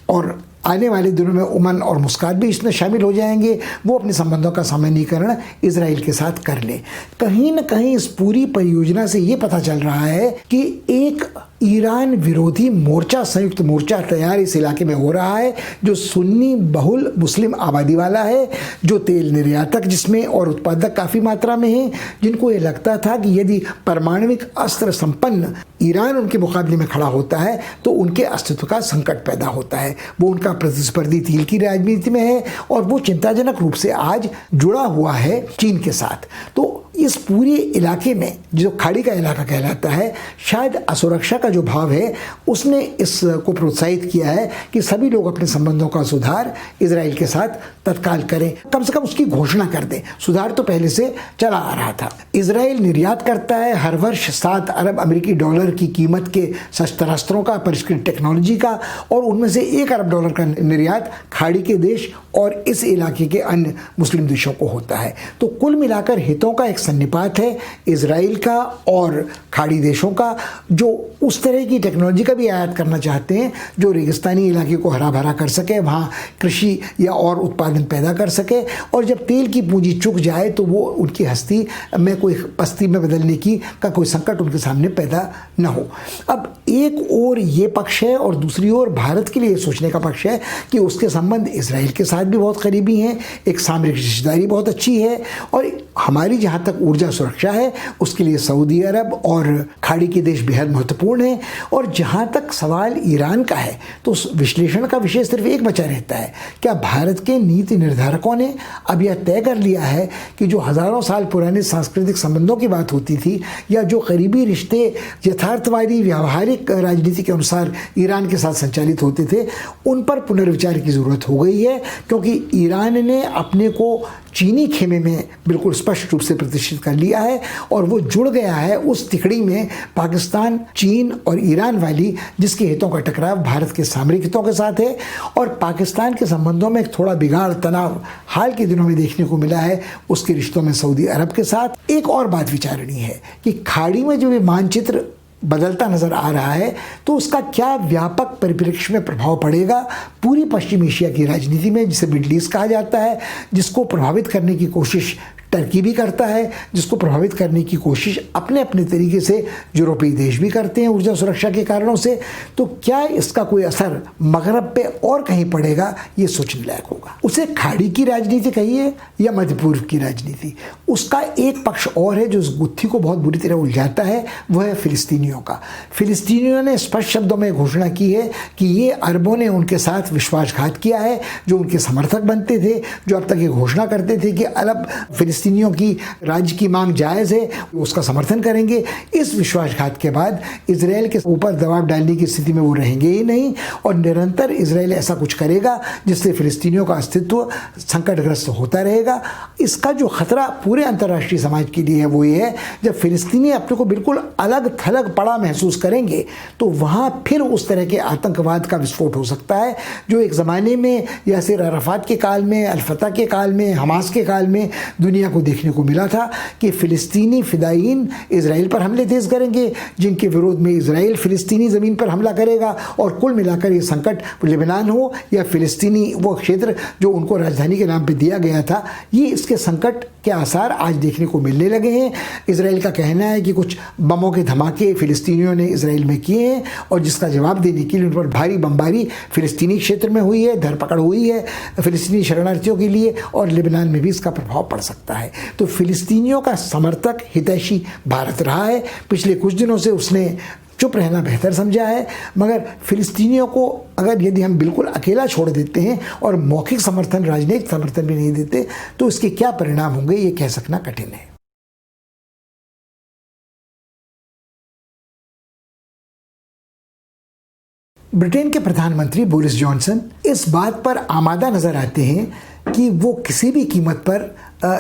और आने वाले दिनों में ओमान और मुस्कात भी इसमें शामिल हो जाएंगे, वो अपने संबंधों का सामान्यीकरण इजराइल के साथ कर ले। कहीं न कहीं इस पूरी परियोजना से ये पता चल रहा है कि एक ईरान विरोधी मोर्चा, संयुक्त मोर्चा तैयार इस इलाके में हो रहा है जो सुन्नी बहुल मुस्लिम आबादी वाला है, जो तेल निर्यातक जिसमें और उत्पादक काफ़ी मात्रा में हैं, जिनको ये लगता था कि यदि परमाणविक अस्त्र संपन्न ईरान उनके मुकाबले में खड़ा होता है तो उनके अस्तित्व का संकट पैदा होता है। वो उनका प्रतिस्पर्धी तेल की राजनीति में है और वो चिंताजनक रूप से आज जुड़ा हुआ है चीन के साथ। तो इस पूरे इलाके में जो खाड़ी का इलाका कहलाता है, शायद असुरक्षा का जो भाव है उसने इसको प्रोत्साहित किया है कि सभी लोग अपने संबंधों का सुधार इजराइल के साथ तत्काल करें, कम से कम उसकी घोषणा कर दें। सुधार तो पहले से चला आ रहा था। इजराइल निर्यात करता है हर वर्ष 7 अरब अमेरिकी डॉलर की कीमत के शस्त्रास्त्रों का, परिष्कृत टेक्नोलॉजी का, और उनमें से 1 अरब डॉलर का निर्यात खाड़ी के देश और इस इलाके के अन्य मुस्लिम देशों को होता है। तो कुल मिलाकर हितों का एक सन्निपात है इजराइल का और खाड़ी देशों का, जो उस तरह की टेक्नोलॉजी का भी आयात करना चाहते हैं जो रेगिस्तानी इलाके को हरा भरा कर सके, वहाँ कृषि या और उत्पादन पैदा कर सके, और जब तेल की पूंजी चुक जाए तो वो उनकी हस्ती में कोई पस्ती में बदलने की का कोई संकट उनके सामने पैदा न हो। अब एक ओर ये पक्ष है और दूसरी ओर भारत के लिए सोचने का पक्ष है कि उसके संबंध इजराइल के साथ भी बहुत करीबी हैं, एक सामरिक रिश्तेदारी बहुत अच्छी है, और हमारी जहाँ तक तक ऊर्जा सुरक्षा है उसके लिए सऊदी अरब और खाड़ी के देश बेहद महत्वपूर्ण हैं। और जहाँ तक सवाल ईरान का है तो उस विश्लेषण का विषय सिर्फ एक बचा रहता है, क्या भारत के नीति निर्धारकों ने अब यह तय कर लिया है कि जो हज़ारों साल पुराने सांस्कृतिक संबंधों की बात होती थी या जो करीबी रिश्ते यथार्थवादी व्यावहारिक राजनीति के अनुसार ईरान के साथ संचालित होते थे, उन पर पुनर्विचार की ज़रूरत हो गई है, क्योंकि ईरान ने अपने को चीनी खेमे में बिल्कुल स्पष्ट रूप से प्रतिष्ठित कर लिया है और वो जुड़ गया है उस तिकड़ी में पाकिस्तान, चीन और ईरान वाली, जिसके हितों का टकराव भारत के सामरिक हितों के साथ है। और पाकिस्तान के संबंधों में एक थोड़ा बिगाड़ तनाव हाल के दिनों में देखने को मिला है उसके रिश्तों में सऊदी अरब के साथ। एक और बात विचारणीय है कि खाड़ी में जो ये मानचित्र बदलता नजर आ रहा है तो उसका क्या व्यापक परिप्रेक्ष्य में प्रभाव पड़ेगा पूरी पश्चिम एशिया की राजनीति में, जिसे मिडल ईस्ट कहा जाता है, जिसको प्रभावित करने की कोशिश टर्की भी करता है, जिसको प्रभावित करने की कोशिश अपने अपने तरीके से यूरोपीय देश भी करते हैं ऊर्जा सुरक्षा के कारणों से। तो क्या इसका कोई असर मगरब पे और कहीं पड़ेगा, ये सोचने लायक होगा। उसे खाड़ी की राजनीति कहिए या मध्य पूर्व की राजनीति, उसका एक पक्ष और है जो उस गुत्थी को बहुत बुरी तरह उलझाता है, वह है फिलिस्तीनियों का। फिलिस्तीनियों ने स्पष्ट शब्दों में घोषणा की है कि ये अरबों ने उनके साथ विश्वासघात किया है, जो उनके समर्थक बनते थे, जो अब तक ये घोषणा करते थे कि अरब फिलिस्तीनियों की राज्य की मांग जायज़ है, उसका समर्थन करेंगे। इस विश्वासघात के बाद इजराइल के ऊपर दबाव डालने की स्थिति में वो रहेंगे ही नहीं और निरंतर इजराइल ऐसा कुछ करेगा जिससे फिलिस्तीनियों का अस्तित्व संकटग्रस्त होता रहेगा। इसका जो खतरा पूरे अंतर्राष्ट्रीय समाज के लिए है वो ये है, जब फिलिस्तीनी अपने को बिल्कुल अलग थलग पड़ा महसूस करेंगे तो वहाँ फिर उस तरह के आतंकवाद का विस्फोट हो सकता है जो एक ज़माने में यासिर अराफात के काल में, अल फतह के काल में, हमास के काल में दुनिया को देखने को मिला था कि फिलिस्तीनी फिदायीन इजराइल पर हमले तेज करेंगे, जिनके विरोध में इजराइल फिलिस्तीनी ज़मीन पर हमला करेगा और कुल मिलाकर ये संकट लेबनान हो या फिलिस्तीनी वो क्षेत्र जो उनको राजधानी के नाम पे दिया गया था, ये इसके संकट के आसार आज देखने को मिलने लगे हैं। इजराइल का कहना है कि कुछ बमों के धमाके फिलिस्तीनियों ने इजराइल में किए हैं और जिसका जवाब देने के लिए उन पर भारी बमबारी फिलिस्तीनी क्षेत्र में हुई है, धरपकड़ हुई है फिलिस्तीनी शरणार्थियों के लिए और लेबनान में भी इसका प्रभाव पड़ सकता है। तो फिलिस्तीनियों का समर्थक हितैषी भारत रहा है, पिछले कुछ दिनों से उसने चुप रहना बेहतर समझा है, मगर फिलिस्तीनियों को अगर यदि हम बिल्कुल अकेला छोड़ देते हैं और मौखिक समर्थन, राजनीतिक समर्थन भी नहीं देते तो इसके क्या परिणाम होंगे ये कह सकना कठिन है। ब्रिटेन के प्रधानमंत्री बोरिस जॉनसन इस बात पर आमादा नजर आते हैं कि वो किसी भी कीमत पर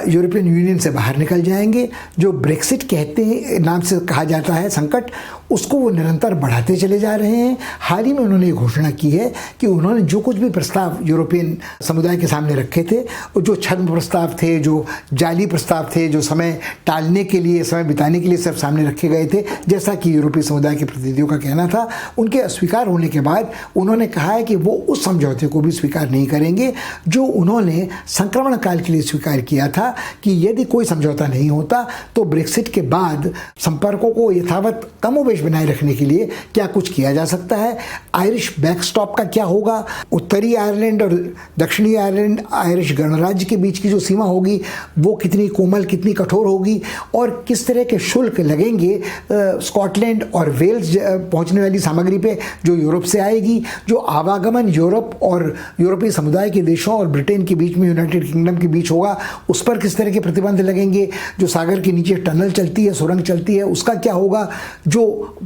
यूरोपियन यूनियन से बाहर निकल जाएंगे। जो ब्रेक्सिट कहते हैं नाम से कहा जाता है संकट, उसको वो निरंतर बढ़ाते चले जा रहे हैं। हाल ही में उन्होंने ये घोषणा की है कि उन्होंने जो कुछ भी प्रस्ताव यूरोपियन समुदाय के सामने रखे थे, जो छद्म प्रस्ताव थे, जो जाली प्रस्ताव थे, जो समय टालने के लिए, समय बिताने के लिए सब सामने रखे गए थे, जैसा कि यूरोपीय समुदाय के प्रतिनिधियों का कहना था, उनके अस्वीकार होने के बाद उन्होंने कहा है कि वो उस समझौते को भी स्वीकार नहीं करेंगे जो उन्होंने संक्रमण काल के लिए स्वीकार किया था कि यदि कोई समझौता नहीं होता तो ब्रेक्सिट के बाद संपर्कों को यथावत कमोबेश बनाए रखने के लिए क्या कुछ किया जा सकता है। आयरिश बैकस्टॉप का क्या होगा, उत्तरी आयरलैंड और दक्षिणी आयरलैंड आयरिश गणराज्य के बीच की जो सीमा होगी वो कितनी कोमल, कितनी कठोर होगी और किस तरह के शुल्क लगेंगे स्कॉटलैंड और वेल्स पहुंचने वाली सामग्री पे जो यूरोप से आएगी, जो आवागमन यूरोप और यूरोपीय समुदाय के देशों और ब्रिटेन के बीच में, यूनाइटेड किंगडम के बीच होगा, उस पर किस तरह के प्रतिबंध लगेंगे, जो सागर के नीचे टनल चलती है, सुरंग चलती है, उसका क्या होगा, जो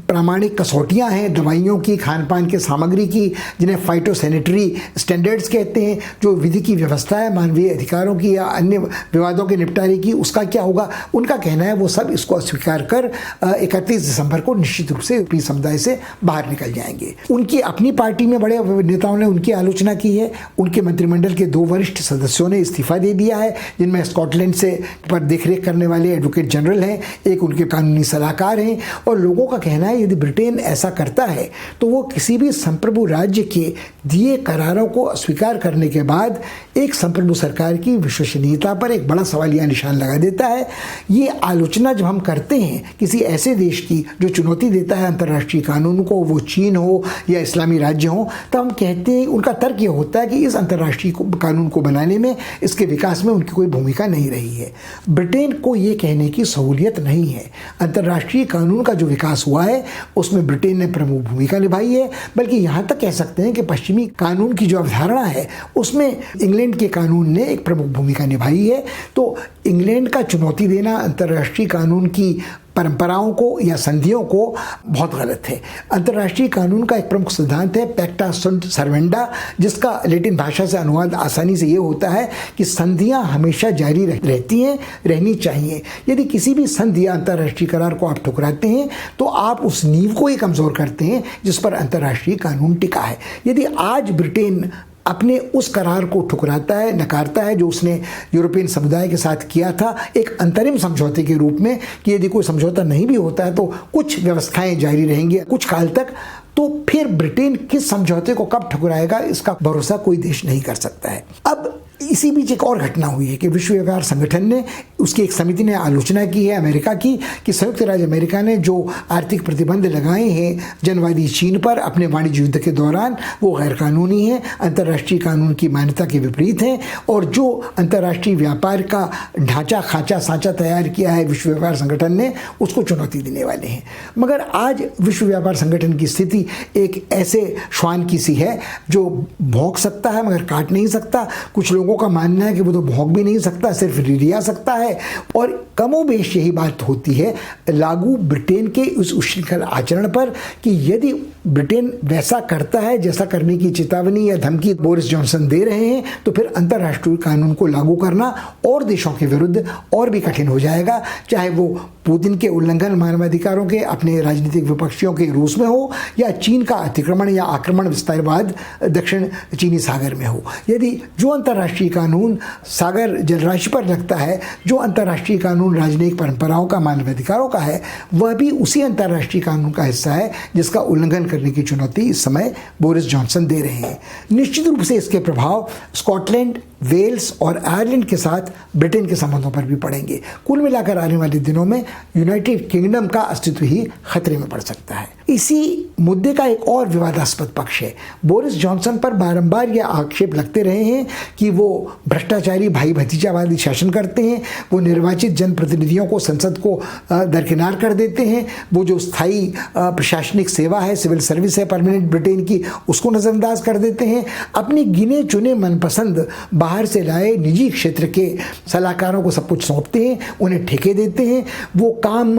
प्रामाणिक कसौटियां हैं दवाइयों की, खान पान के सामग्री की, जिन्हें फाइटोसैनिटरी स्टैंडर्ड्स कहते हैं, जो विधि की व्यवस्था है मानवीय अधिकारों की या अन्य विवादों के निपटारे की, उसका क्या होगा। उनका कहना है वो सब इसको अस्वीकार कर 31 दिसंबर को निश्चित रूप से यूरोपीय समुदाय से बाहर निकल जाएंगे। उनकी अपनी पार्टी में बड़े नेताओं ने उनकी आलोचना की है। उनके मंत्रिमंडल के 2 वरिष्ठ सदस्यों ने इस्तीफा दे दिया है, जिनमें स्कॉटलैंड से पर देखरेख करने वाले एडवोकेट जनरल हैं, एक उनके कानूनी सलाहकार हैं। और लोगों का कहना है यदि ब्रिटेन ऐसा करता है तो वो किसी भी संप्रभु राज्य के दिए करारों को अस्वीकार करने के बाद एक संप्रभु सरकार की विश्वसनीयता पर एक बड़ा सवालिया निशान लगा देता है। ये आलोचना जब हम करते हैं किसी ऐसे देश की जो चुनौती देता है अंतर्राष्ट्रीय कानून को, वो चीन हो या इस्लामी राज्य हो, तो हम कहते हैं, उनका तर्क ये होता है कि इस अंतर्राष्ट्रीय कानून को बनाने में, इसके विकास में उनकी कोई भूमिका भूमिका नहीं रही है। ब्रिटेन को ये कहने की सहूलियत नहीं है। अंतर्राष्ट्रीय कानून का जो विकास हुआ है उसमें ब्रिटेन ने प्रमुख भूमिका निभाई है, बल्कि यहाँ तक कह सकते हैं कि पश्चिमी कानून की जो अवधारणा है उसमें इंग्लैंड के कानून ने एक प्रमुख भूमिका निभाई है। तो इंग्लैंड का चुनौती देना अंतर्राष्ट्रीय कानून की परंपराओं को या संधियों को बहुत गलत है। अंतर्राष्ट्रीय कानून का एक प्रमुख सिद्धांत है पैक्टा सुंट सर्वेंडा, जिसका लैटिन भाषा से अनुवाद आसानी से ये होता है कि संधियां हमेशा जारी रहनी चाहिए। यदि किसी भी संधि या अंतर्राष्ट्रीय करार को आप ठुकराते हैं तो आप उस नींव को ही कमज़ोर करते हैं जिस पर अंतर्राष्ट्रीय कानून टिका है। यदि आज ब्रिटेन अपने उस करार को ठुकराता है, नकारता है जो उसने यूरोपियन समुदाय के साथ किया था एक अंतरिम समझौते के रूप में, कि यदि कोई समझौता नहीं भी होता है तो कुछ व्यवस्थाएं जारी रहेंगी कुछ काल तक, तो फिर ब्रिटेन किस समझौते को कब ठुकराएगा इसका भरोसा कोई देश नहीं कर सकता है। अब इसी बीच एक और घटना हुई है कि विश्व व्यापार संगठन ने, उसकी एक समिति ने आलोचना की है अमेरिका की कि संयुक्त राज्य अमेरिका ने जो आर्थिक प्रतिबंध लगाए हैं जनवादी चीन पर अपने वाणिज्य युद्ध के दौरान वो गैरकानूनी हैं, अंतर्राष्ट्रीय कानून की मान्यता के विपरीत हैं, और जो अंतर्राष्ट्रीय व्यापार का ढांचा खांचा सांचा तैयार किया है विश्व व्यापार संगठन ने उसको चुनौती देने वाले हैं। मगर आज विश्व व्यापार संगठन की स्थिति एक ऐसे श्वान की सी है जो भौंक सकता है मगर काट नहीं सकता। कुछ लोगों का मानना है कि वो तो भौंक भी नहीं सकता, सिर्फ रिरिया सकता है, और कमोबेश यही बात होती है लागू ब्रिटेन के उस उच्छृंखल आचरण पर कि यदि ब्रिटेन वैसा करता है जैसा करने की चेतावनी या धमकी बोरिस जॉनसन दे रहे हैं तो फिर अंतर्राष्ट्रीय कानून को लागू करना और देशों के विरुद्ध और भी कठिन हो जाएगा, चाहे वो पुतिन के उल्लंघन मानवाधिकारों के अपने राजनीतिक विपक्षियों के रूस में हो या चीन का अतिक्रमण या आक्रमण विस्तारवाद दक्षिण चीनी सागर में हो। यदि जो अंतर्राष्ट्रीय कानून सागर जलराशि पर लगता है, जो अंतर्राष्ट्रीय कानून राजनीतिक परंपराओं का मानवाधिकारों का है, वह भी उसी अंतर्राष्ट्रीय कानून का हिस्सा है जिसका उल्लंघन करने की चुनौती इस समय बोरिस जॉनसन दे रहे हैं। निश्चित रूप से इसके प्रभाव स्कॉटलैंड, वेल्स और आयरलैंड के साथ ब्रिटेन के संबंधों पर भी पड़ेंगे। कुल मिलाकर आने वाले दिनों में यूनाइटेड किंगडम का अस्तित्व ही खतरे में पड़ सकता है। इसी मुद्दे का एक और विवादास्पद पक्ष है। बोरिस जॉनसन पर बारंबार यह आक्षेप लगते रहे हैं कि वो भ्रष्टाचारी भाई भतीजावादी शासन करते हैं, वो निर्वाचित जनप्रतिनिधियों को संसद को दरकिनार कर देते हैं, वो जो स्थायी प्रशासनिक सेवा है, सिविल सर्विस है परमानेंट ब्रिटेन की, उसको नज़रअंदाज कर देते हैं, अपने गिने चुने मनपसंद बाहर से लाए निजी क्षेत्र के सलाहकारों को सब कुछ सौंपते हैं, उन्हें ठेके देते हैं। वो काम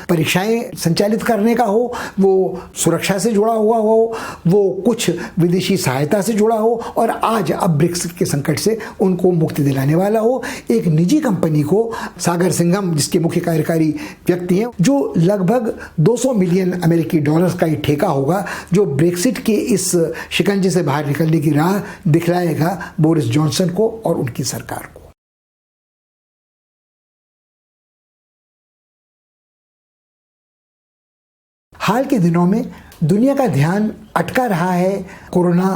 परीक्षाएं संचालित करने का हो, वो सुरक्षा से जुड़ा हुआ हो, वो कुछ विदेशी सहायता से जुड़ा हो, और आज अब ब्रेक्सिट के संकट से उनको मुक्ति दिलाने वाला हो। एक निजी कंपनी को सागर सिंघम जिसके मुख्य कार्यकारी व्यक्ति हैं, जो लगभग 200 मिलियन अमेरिकी डॉलर्स का ही ठेका होगा, जो ब्रेक्सिट के इस शिकंजे से बाहर निकलने की राह दिखलाएगा बोरिस जॉनसन को और उनकी सरकार को। हाल के दिनों में दुनिया का ध्यान अटका रहा है कोरोना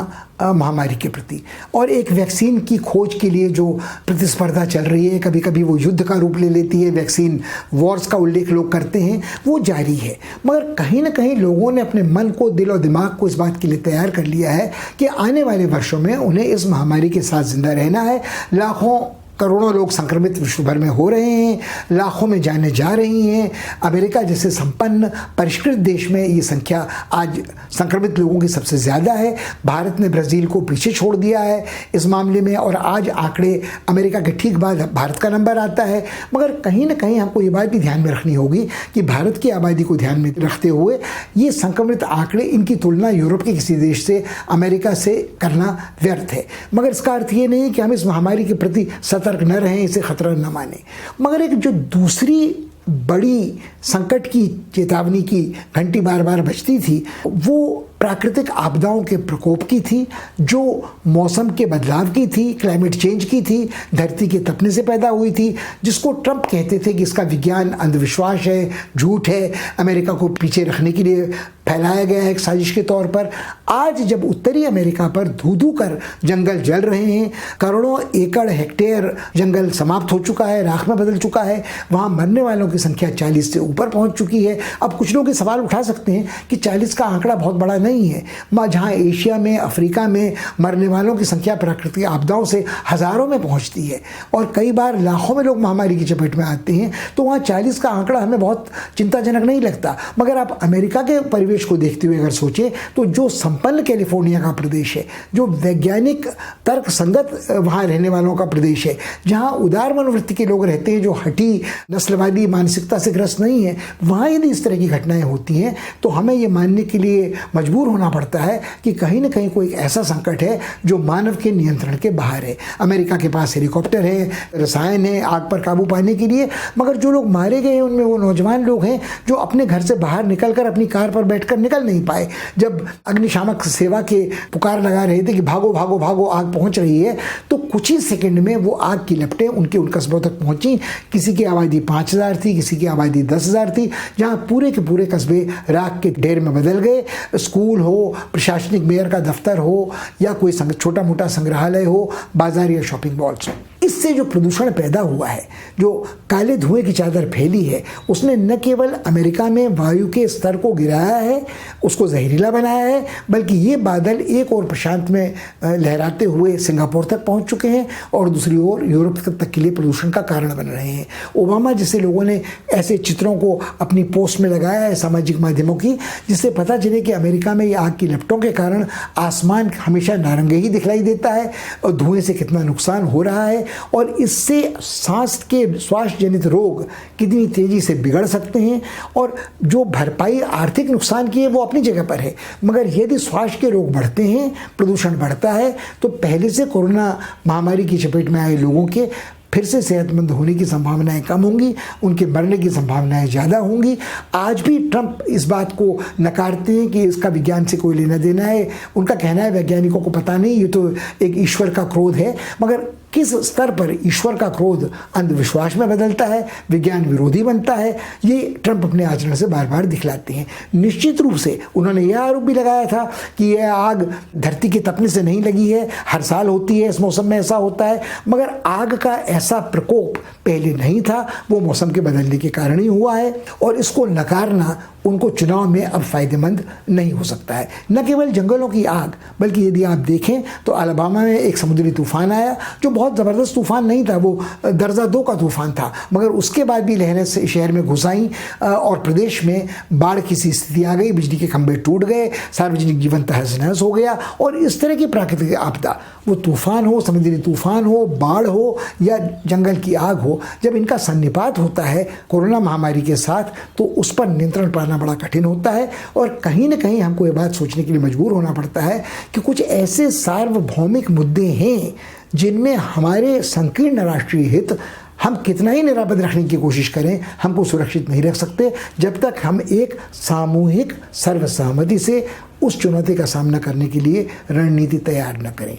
महामारी के प्रति, और एक वैक्सीन की खोज के लिए जो प्रतिस्पर्धा चल रही है, कभी कभी वो युद्ध का रूप ले लेती है, वैक्सीन वॉर्स का उल्लेख लोग करते हैं, वो जारी है। मगर कहीं ना कहीं लोगों ने अपने मन को, दिल और दिमाग को इस बात के लिए तैयार कर लिया है कि आने वाले वर्षों में उन्हें इस महामारी के साथ जिंदा रहना है। लाखों करोड़ों लोग संक्रमित विश्व भर में हो रहे हैं, लाखों में जाने जा रही हैं। अमेरिका जैसे संपन्न परिष्कृत देश में ये संख्या आज संक्रमित लोगों की सबसे ज़्यादा है। भारत ने ब्राज़ील को पीछे छोड़ दिया है इस मामले में, और आज आंकड़े अमेरिका के ठीक बाद भारत का नंबर आता है। मगर कहीं ना कहीं हमको ये बात भी ध्यान में रखनी होगी कि भारत की आबादी को ध्यान में रखते हुए ये संक्रमित आंकड़े, इनकी तुलना यूरोप के किसी देश से, अमेरिका से करना व्यर्थ है। मगर इसका अर्थ ये नहीं कि हम इस महामारी के प्रति सतर्क न रहें, इसे खतरा न माने। मगर एक जो दूसरी बड़ी संकट की चेतावनी की घंटी बार बार बजती थी, वो प्राकृतिक आपदाओं के प्रकोप की थी, जो मौसम के बदलाव की थी, क्लाइमेट चेंज की थी, धरती के तपने से पैदा हुई थी, जिसको ट्रंप कहते थे कि इसका विज्ञान अंधविश्वास है, झूठ है, अमेरिका को पीछे रखने के लिए फैलाया गया है एक साजिश के तौर पर। आज जब उत्तरी अमेरिका पर धू कर जंगल जल रहे हैं, करोड़ों एकड़ हेक्टेयर जंगल समाप्त हो चुका है, राख में बदल चुका है, वहाँ मरने वालों की संख्या 40 से ऊपर पहुँच चुकी है। अब कुछ लोग ये सवाल उठा सकते हैं कि 40 का आंकड़ा बहुत बड़ा नहीं है। जहाँ एशिया में, अफ्रीका में मरने वालों की संख्या प्राकृतिक आपदाओं से हज़ारों में पहुँचती है और कई बार लाखों में लोग महामारी की चपेट में आते हैं, तो वहाँ 40 का आंकड़ा हमें बहुत चिंताजनक नहीं लगता। मगर आप अमेरिका के परिवेश को देखते हुए अगर सोचें तो जो संपन्न कैलिफोर्निया का प्रदेश है, जो वैज्ञानिक तर्क संगत वहाँ रहने वालों का प्रदेश है, जहाँ उदार मनोवृत्ति के लोग रहते हैं, जो हठी नस्लवादी मानसिकता से ग्रस्त नहीं है, वहाँ यदि इस तरह की घटनाएं होती हैं तो हमें ये मानने के लिए मजबूर होना पड़ता है कि कहीं ना कहीं कोई ऐसा संकट है जो मानव के नियंत्रण के बाहर है। अमेरिका के पास हेलीकॉप्टर है, रसायन है आग पर काबू पाने के लिए, मगर जो लोग मारे गए हैं उनमें वो नौजवान लोग हैं जो अपने घर से बाहर निकलकर अपनी कार पर बैठकर निकल नहीं पाए। जब अग्निशामक सेवा के पुकार लगा रहे थे कि भागो भागो भागो आग पहुंच रही है, तो कुछ ही सेकंड में वो आग की लपटें उन कस्बों तक पहुंची। किसी की आबादी 5000 थी, किसी की आबादी 10,000 थी, जहां पूरे के पूरे कस्बे राख के ढेर में बदल गए। स्कूल हो, प्रशासनिक मेयर का दफ्तर हो या कोई छोटा मोटा संग्रहालय हो, बाजार या शॉपिंग मॉल्स हो, इससे जो प्रदूषण पैदा हुआ है, जो काले धुएं की चादर फैली है, उसने न केवल अमेरिका में वायु के स्तर को गिराया है, उसको जहरीला बनाया है, बल्कि ये बादल एक और प्रशांत में लहराते हुए सिंगापुर तक पहुंच चुके हैं और दूसरी ओर यूरोप तक के लिए प्रदूषण का कारण बन रहे हैं। ओबामा जैसे लोगों ने ऐसे चित्रों को अपनी पोस्ट में लगाया है सामाजिक माध्यमों की, जिससे पता चले कि अमेरिका में ये आग की लपटों के कारण आसमान हमेशा नारंगी ही दिखलाई देता है और धुएं से कितना नुकसान हो रहा है और इससे श्वास जनित रोग कितनी तेजी से बिगड़ सकते हैं। और जो भरपाई आर्थिक नुकसान की है वो अपनी जगह पर है, मगर यदि श्वास के रोग बढ़ते हैं, प्रदूषण बढ़ता है, तो पहले से कोरोना महामारी की चपेट में आए लोगों के फिर से सेहतमंद होने की संभावनाएं कम होंगी, उनके मरने की संभावनाएं ज़्यादा होंगी। आज भी ट्रंप इस बात को नकारते हैं कि इसका विज्ञान से कोई लेना देना है। उनका कहना है वैज्ञानिकों को पता नहीं, ये तो एक ईश्वर का क्रोध है। मगर किस स्तर पर ईश्वर का क्रोध अंधविश्वास में बदलता है, विज्ञान विरोधी बनता है, ये ट्रंप अपने आचरण से बार बार दिखलाते हैं। निश्चित रूप से उन्होंने यह आरोप भी लगाया था कि यह आग धरती के तपने से नहीं लगी है, हर साल होती है, इस मौसम में ऐसा होता है, मगर आग का ऐसा प्रकोप पहले नहीं था, वो मौसम के बदलने के कारण ही हुआ है और इसको नकारना उनको चुनाव में अब फायदेमंद नहीं हो सकता है। न केवल जंगलों की आग, बल्कि यदि आप देखें तो अलाबामा में एक समुद्री तूफान आया जो बहुत ज़बरदस्त तूफान नहीं था, वो दर्जा 2 का तूफान था, मगर उसके बाद भी लहरें शहर में घुस आईं और प्रदेश में बाढ़ की सी स्थिति आ गई, बिजली के खंभे टूट गए, सार्वजनिक जीवन तहस नहस हो गया। और इस तरह की प्राकृतिक आपदा, वो तूफान हो, समुद्री तूफान हो, बाढ़ हो या जंगल की आग हो, जब इनका सन्निपात होता है कोरोना महामारी के साथ, तो उस पर नियंत्रण पाना बड़ा कठिन होता है। और कहीं ना कहीं हमको ये बात सोचने के लिए मजबूर होना पड़ता है कि कुछ ऐसे सार्वभौमिक मुद्दे हैं जिनमें हमारे संकीर्ण राष्ट्रीय हित हम कितना ही निरापद रखने की कोशिश करें, हमको सुरक्षित नहीं रख सकते जब तक हम एक सामूहिक सर्वसहमति से उस चुनौती का सामना करने के लिए रणनीति तैयार न करें।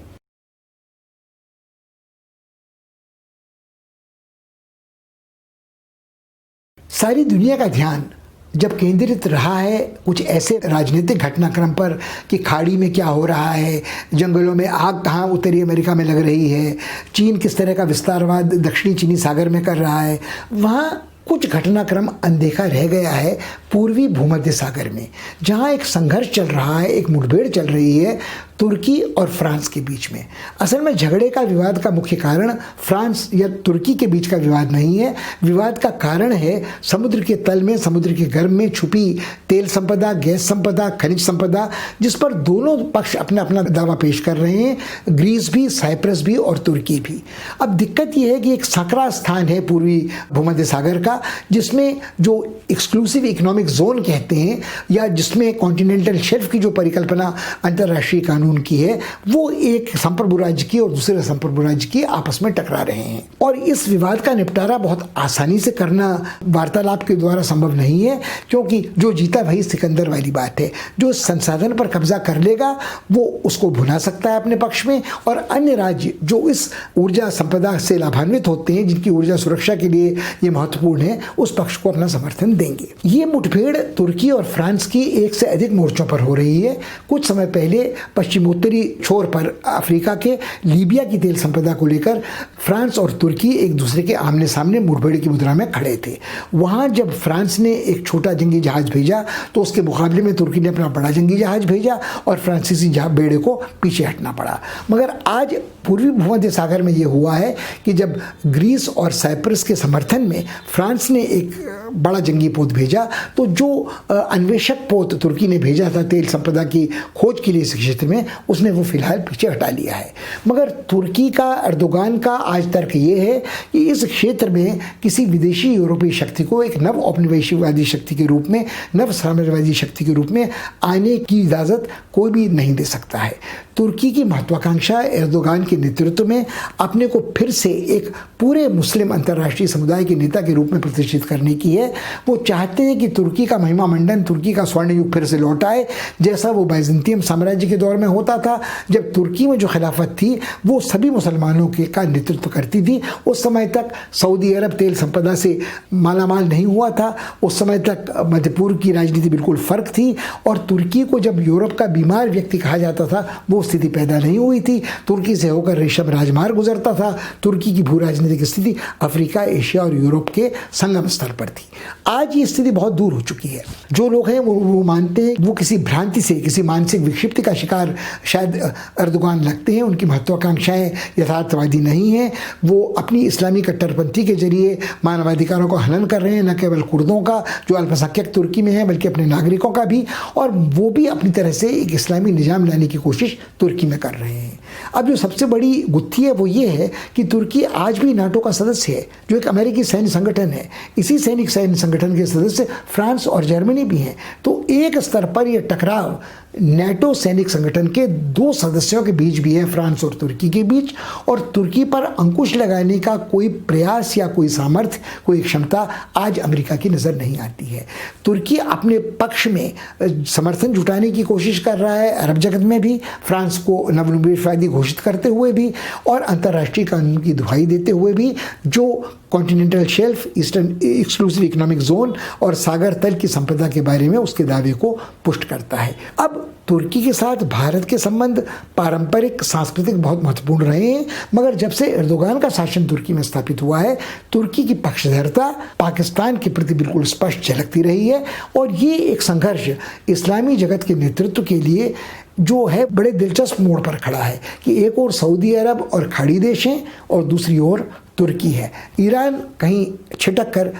सारी दुनिया का ध्यान जब केंद्रित रहा है कुछ ऐसे राजनीतिक घटनाक्रम पर कि खाड़ी में क्या हो रहा है, जंगलों में आग कहाँ उत्तरी अमेरिका में लग रही है, चीन किस तरह का विस्तारवाद दक्षिणी चीनी सागर में कर रहा है, वहाँ कुछ घटनाक्रम अनदेखा रह गया है पूर्वी भूमध्य सागर में, जहाँ एक संघर्ष चल रहा है, एक मुठभेड़ चल रही है तुर्की और फ्रांस के बीच में। असल में झगड़े का विवाद का मुख्य कारण फ्रांस या तुर्की के बीच का विवाद नहीं है, विवाद का कारण है समुद्र के तल में, समुद्र के गर्भ में छुपी तेल संपदा, गैस संपदा, खनिज संपदा, जिस पर दोनों पक्ष अपना अपना दावा पेश कर रहे हैं, ग्रीस भी, साइप्रस भी और तुर्की भी। अब दिक्कत यह है कि एक सकरा स्थान है पूर्वी भूमध्य सागर का, जिसमें जो एक्सक्लूसिव इकोनॉमिक जोन कहते हैं या जिसमें कॉन्टिनेंटल शेल्फ की जो परिकल्पना अंतर्राष्ट्रीय कानून की है, वो एक संप्रभु राज्य की और दूसरे संप्रभु राज्य की आपस में टकरा रहे हैं। और इस विवाद का निपटारा बहुत आसानी से करना वार्तालाप के द्वारा संभव नहीं है, क्योंकि जो जीता वही सिकंदर वाली बात है। जो संसाधन पर कब्जा कर लेगा वो उसको भुना सकता है अपने पक्ष में, और अन्य राज्य जो इस ऊर्जा संपदा से लाभान्वित होते हैं, जिनकी ऊर्जा सुरक्षा के लिए ये महत्वपूर्ण है, उस पक्ष को अपना समर्थन देंगे। ये मुठभेड़ तुर्की और फ्रांस की एक से अधिक मोर्चों पर हो रही है। कुछ समय पहले पश्चिमी पश्चिमोत्तरी छोर पर अफ्रीका के लीबिया की तेल संपदा को लेकर फ्रांस और तुर्की एक दूसरे के आमने सामने मुठभेड़ की मुद्रा में खड़े थे। वहाँ जब फ्रांस ने एक छोटा जंगी जहाज भेजा तो उसके मुकाबले में तुर्की ने अपना बड़ा जंगी जहाज भेजा और फ्रांसीसी बेड़े को पीछे हटना पड़ा। मगर आज पूर्वी भूमध्य सागर में ये हुआ है कि जब ग्रीस और साइप्रस के समर्थन में फ्रांस ने एक बड़ा जंगी पोत भेजा तो जो अन्वेषक पोत तुर्की ने भेजा था तेल संपदा की खोज के लिए इस क्षेत्र में, उसने वो फिलहाल पीछे हटा लिया है। मगर तुर्की का, अर्दोगान का आज तर्क ये है कि इस क्षेत्र में किसी विदेशी यूरोपीय शक्ति को एक नव औपनिवेशवादी शक्ति के रूप में, नव साम्राज्यवादी शक्ति के रूप में आने की इजाज़त कोई भी नहीं दे सकता है। तुर्की की महत्वाकांक्षा एर्दोगान के नेतृत्व में अपने को फिर से एक पूरे मुस्लिम अंतर्राष्ट्रीय समुदाय के नेता के रूप में प्रतिष्ठित करने की है। वो चाहते हैं कि तुर्की का महिमा मंडन, तुर्की का स्वर्ण युग फिर से लौट आए, जैसा वो बाइजेंटियम साम्राज्य के दौर में होता था। जब तुर्की में जो खिलाफत थी वो सभी मुसलमानों के का नेतृत्व करती थी। उस समय तक सऊदी अरब तेल संपदा से मालामाल नहीं हुआ था। उस समय तक मध्य पूर्व की राजनीति बिल्कुल फर्क थी और तुर्की को जब यूरोप का बीमार व्यक्ति कहा जाता था वो स्थिति पैदा नहीं हुई थी। तुर्की से होकर रेशम राजमार्ग गुजरता था। तुर्की की भू राजनीतिक स्थिति अफ्रीका, एशिया और यूरोप के संगम स्थल पर थी। आज ये स्थिति बहुत दूर हो चुकी है। जो लोग हैं वो मानते हैं वो किसी भ्रांति से, किसी मानसिक विक्षिप्ति का शिकार शायद अर्दोगान लगते हैं। उनकी महत्वाकांक्षाएं यथार्थवादी नहीं हैं। वो अपनी इस्लामी कट्टरपंथी के जरिए मानवाधिकारों को हनन कर रहे हैं, न केवल कुर्दों का जो अल्पसंख्यक तुर्की में है बल्कि अपने नागरिकों का भी, और वो भी अपनी तरह से एक इस्लामी निजाम लाने की कोशिश तुर्की में कर रहे हैं। अब जो सबसे बड़ी गुत्थी है वो ये है कि तुर्की आज भी नाटो का सदस्य है, जो एक अमेरिकी सैन्य संगठन है। इसी सैनिक सैन्य संगठन के सदस्य फ्रांस और जर्मनी भी हैं। तो एक स्तर पर यह टकराव नाटो सैनिक संगठन के दो सदस्यों के बीच भी है, फ्रांस और तुर्की के बीच, और तुर्की पर अंकुश लगाने का कोई प्रयास या कोई सामर्थ्य, कोई क्षमता आज अमेरिका की नज़र नहीं आती है। तुर्की अपने पक्ष में समर्थन जुटाने की कोशिश कर रहा है, अरब जगत में भी, फ्रांस को नवनिवेशवादी घोषित करते हुए भी और अंतर्राष्ट्रीय कानून की दुहाई देते हुए भी, जो continental shelf, eastern exclusive economic zone और सागर तल की संपदा के बारे में उसके दावे को पुष्ट करता है। अब तुर्की के साथ भारत के संबंध पारंपरिक, सांस्कृतिक बहुत महत्वपूर्ण रहे हैं, मगर जब से एर्दोगान का शासन तुर्की में स्थापित हुआ है, तुर्की की पक्षधरता पाकिस्तान के प्रति बिल्कुल स्पष्ट झलकती रही है। और ये एक संघर्ष इस्लामी जगत के नेतृत्व के लिए जो है बड़े दिलचस्प मोड़ पर खड़ा है कि एक ओर सऊदी अरब और खाड़ी देश हैं और दूसरी ओर तुर्की है। ईरान कहीं छिटक कर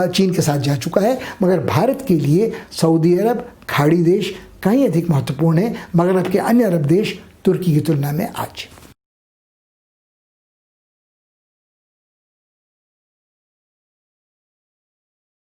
चीन के साथ जा चुका है, मगर भारत के लिए सऊदी अरब, खाड़ी देश कहीं अधिक महत्वपूर्ण है मगरब के अन्य अरब देश तुर्की की तुलना में आज।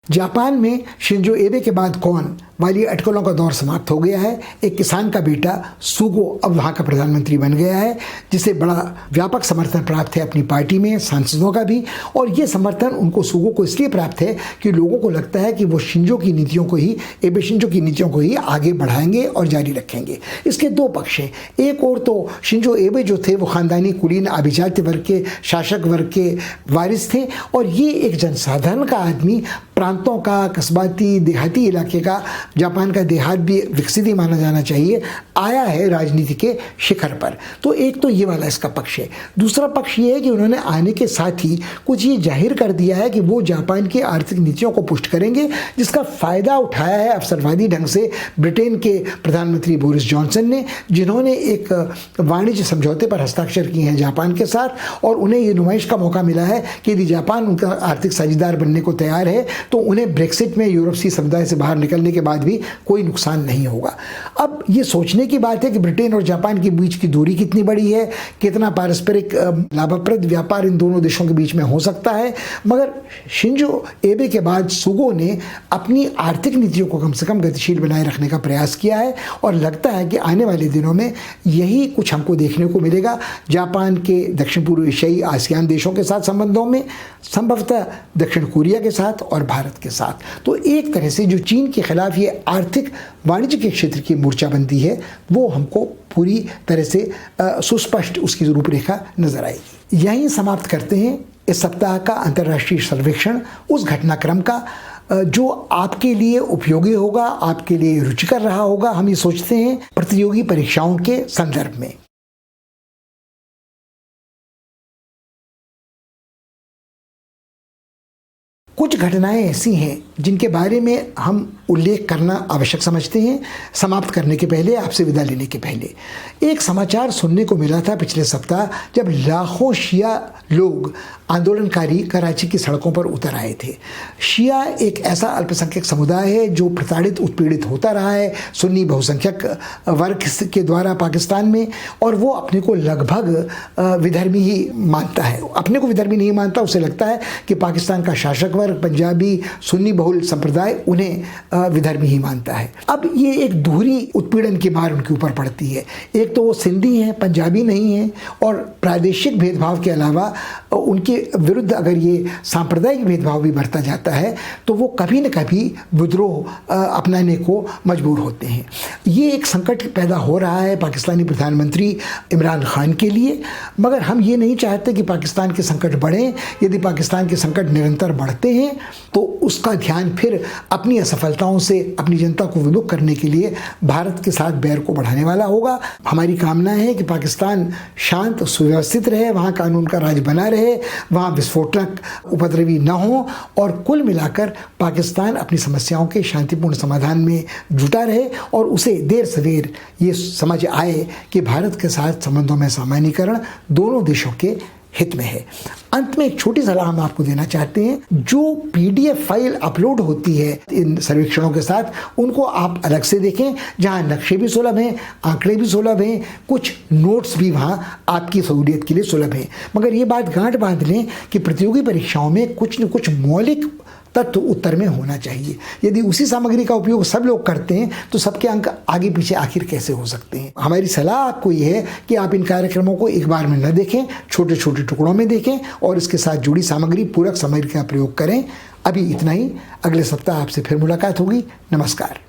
जापान में शिंजो एबे के बाद कौन वाली अटकलों का दौर समाप्त हो गया है। एक किसान का बेटा सुगो अब वहाँ का प्रधानमंत्री बन गया है, जिसे बड़ा व्यापक समर्थन प्राप्त है अपनी पार्टी में, सांसदों का भी। और ये समर्थन उनको, सुगो को, इसलिए प्राप्त है कि लोगों को लगता है कि वो शिंजो की नीतियों को ही, एबे शिंजो की नीतियों को ही आगे बढ़ाएंगे और जारी रखेंगे। इसके दो पक्ष हैं। एक और तो शिंजो एबे जो थे वो खानदानी कुलीन अभिजात्य वर्ग के, शासक वर्ग के वारिस थे और ये एक जनसाधारण का आदमी, प्रांतों का, कस्बाती देहाती इलाके का, जापान का देहात भी विकसित ही माना जाना चाहिए, आया है राजनीति के शिखर पर। तो एक तो ये वाला इसका पक्ष है। दूसरा पक्ष ये है कि उन्होंने आने के साथ ही कुछ ये जाहिर कर दिया है कि वो जापान की आर्थिक नीतियों को पुष्ट करेंगे, जिसका फ़ायदा उठाया है अवसरवादी ढंग से ब्रिटेन के प्रधानमंत्री बोरिस जॉनसन ने, जिन्होंने एक वाणिज्य समझौते पर हस्ताक्षर किए हैं जापान के साथ। और उन्हें ये नुमाइश का मौका मिला है कि यदि जापान उनका आर्थिक साझेदार बनने को तैयार है तो उन्हें ब्रेक्सिट में यूरोपीय समुदाय से बाहर निकलने के बाद भी कोई नुकसान नहीं होगा। अब ये सोचने की बात है कि ब्रिटेन और जापान के बीच की दूरी कितनी बड़ी है, कितना पारस्परिक लाभप्रद व्यापार इन दोनों देशों के बीच में हो सकता है। मगर शिंजो एबे के बाद सुगो ने अपनी आर्थिक नीतियों को कम से कम गतिशील बनाए रखने का प्रयास किया है और लगता है कि आने वाले दिनों में यही कुछ हमको देखने को मिलेगा जापान के दक्षिण पूर्व एशियाई आसियान देशों के साथ संबंधों में, संभवतः दक्षिण कोरिया के साथ और भारत के साथ। तो एक तरह से जो चीन के खिलाफ ये आर्थिक वाणिज्य के क्षेत्र की मोर्चाबंदी है वो हमको पूरी तरह से सुस्पष्ट उसकी रूपरेखा नजर आएगी। यहीं समाप्त करते हैं इस सप्ताह का अंतर्राष्ट्रीय सर्वेक्षण, उस घटनाक्रम का जो आपके लिए उपयोगी होगा, आपके लिए रुचिकर रहा होगा, हम ये सोचते हैं प्रतियोगी परीक्षाओं के संदर्भ में। कुछ घटनाएं ऐसी हैं जिनके बारे में हम उल्लेख करना आवश्यक समझते हैं समाप्त करने के पहले, आपसे विदा लेने के पहले। एक समाचार सुनने को मिला था पिछले सप्ताह, जब लाखों शिया लोग आंदोलनकारी कराची की सड़कों पर उतर आए थे। शिया एक ऐसा अल्पसंख्यक समुदाय है जो प्रताड़ित उत्पीड़ित होता रहा है सुन्नी बहुसंख्यक वर्ग के द्वारा पाकिस्तान में, और वो अपने को लगभग विधर्मी ही मानता है। अपने को विधर्मी नहीं मानता, उसे लगता है कि पाकिस्तान का शासक वर्ग, पंजाबी सुन्नी बहुल संप्रदाय, उन्हें विधर्मी ही मानता है। अब ये एक दोहरी उत्पीड़न की मार उनके ऊपर पड़ती है। एक तो वो सिंधी हैं, पंजाबी नहीं हैं, और प्रादेशिक भेदभाव के अलावा उनके विरुद्ध अगर ये सांप्रदायिक भेदभाव भी बढ़ता जाता है तो वो कभी न कभी विद्रोह अपनाने को मजबूर होते हैं। ये एक संकट पैदा हो रहा है पाकिस्तानी प्रधानमंत्री इमरान खान के लिए, मगर हम ये नहीं चाहते कि पाकिस्तान के संकट बढ़ें। यदि पाकिस्तान के संकट निरंतर बढ़ते हैं तो उसका ध्यान फिर अपनी असफलताओं से अपनी जनता को विमुख करने के लिए भारत के साथ बैर को बढ़ाने वाला होगा। हमारी कामना है कि पाकिस्तान शांत सुव्यवस्थित रहे, वहाँ कानून का राज बना रहे, वहाँ विस्फोटक उपद्रवी न हो, और कुल मिलाकर पाकिस्तान अपनी समस्याओं के शांतिपूर्ण समाधान में जुटा रहे, और उसे देर सवेर ये समझ आए कि भारत के साथ संबंधों में सामान्यीकरण दोनों देशों के हित में है। अंत में एक छोटी सलाह हम आपको देना चाहते हैं, जो PDF फाइल अपलोड होती है इन सर्वेक्षणों के साथ, उनको आप अलग से देखें, जहां नक्शे भी सुलभ हैं, आंकड़े भी सुलभ हैं, कुछ नोट्स भी वहां आपकी सहूलियत के लिए सुलभ हैं। मगर ये बात गांठ बांध लें कि प्रतियोगी परीक्षाओं में कुछ न कुछ मौलिक तत्व उत्तर में होना चाहिए। यदि उसी सामग्री का उपयोग सब लोग करते हैं तो सबके अंक आगे पीछे आखिर कैसे हो सकते हैं। हमारी सलाह आपको यह है कि आप इन कार्यक्रमों को एक बार में न देखें, छोटे छोटे टुकड़ों में देखें और इसके साथ जुड़ी सामग्री, पूरक सामग्री का प्रयोग करें। अभी इतना ही, अगले सप्ताह आपसे फिर मुलाकात होगी। नमस्कार।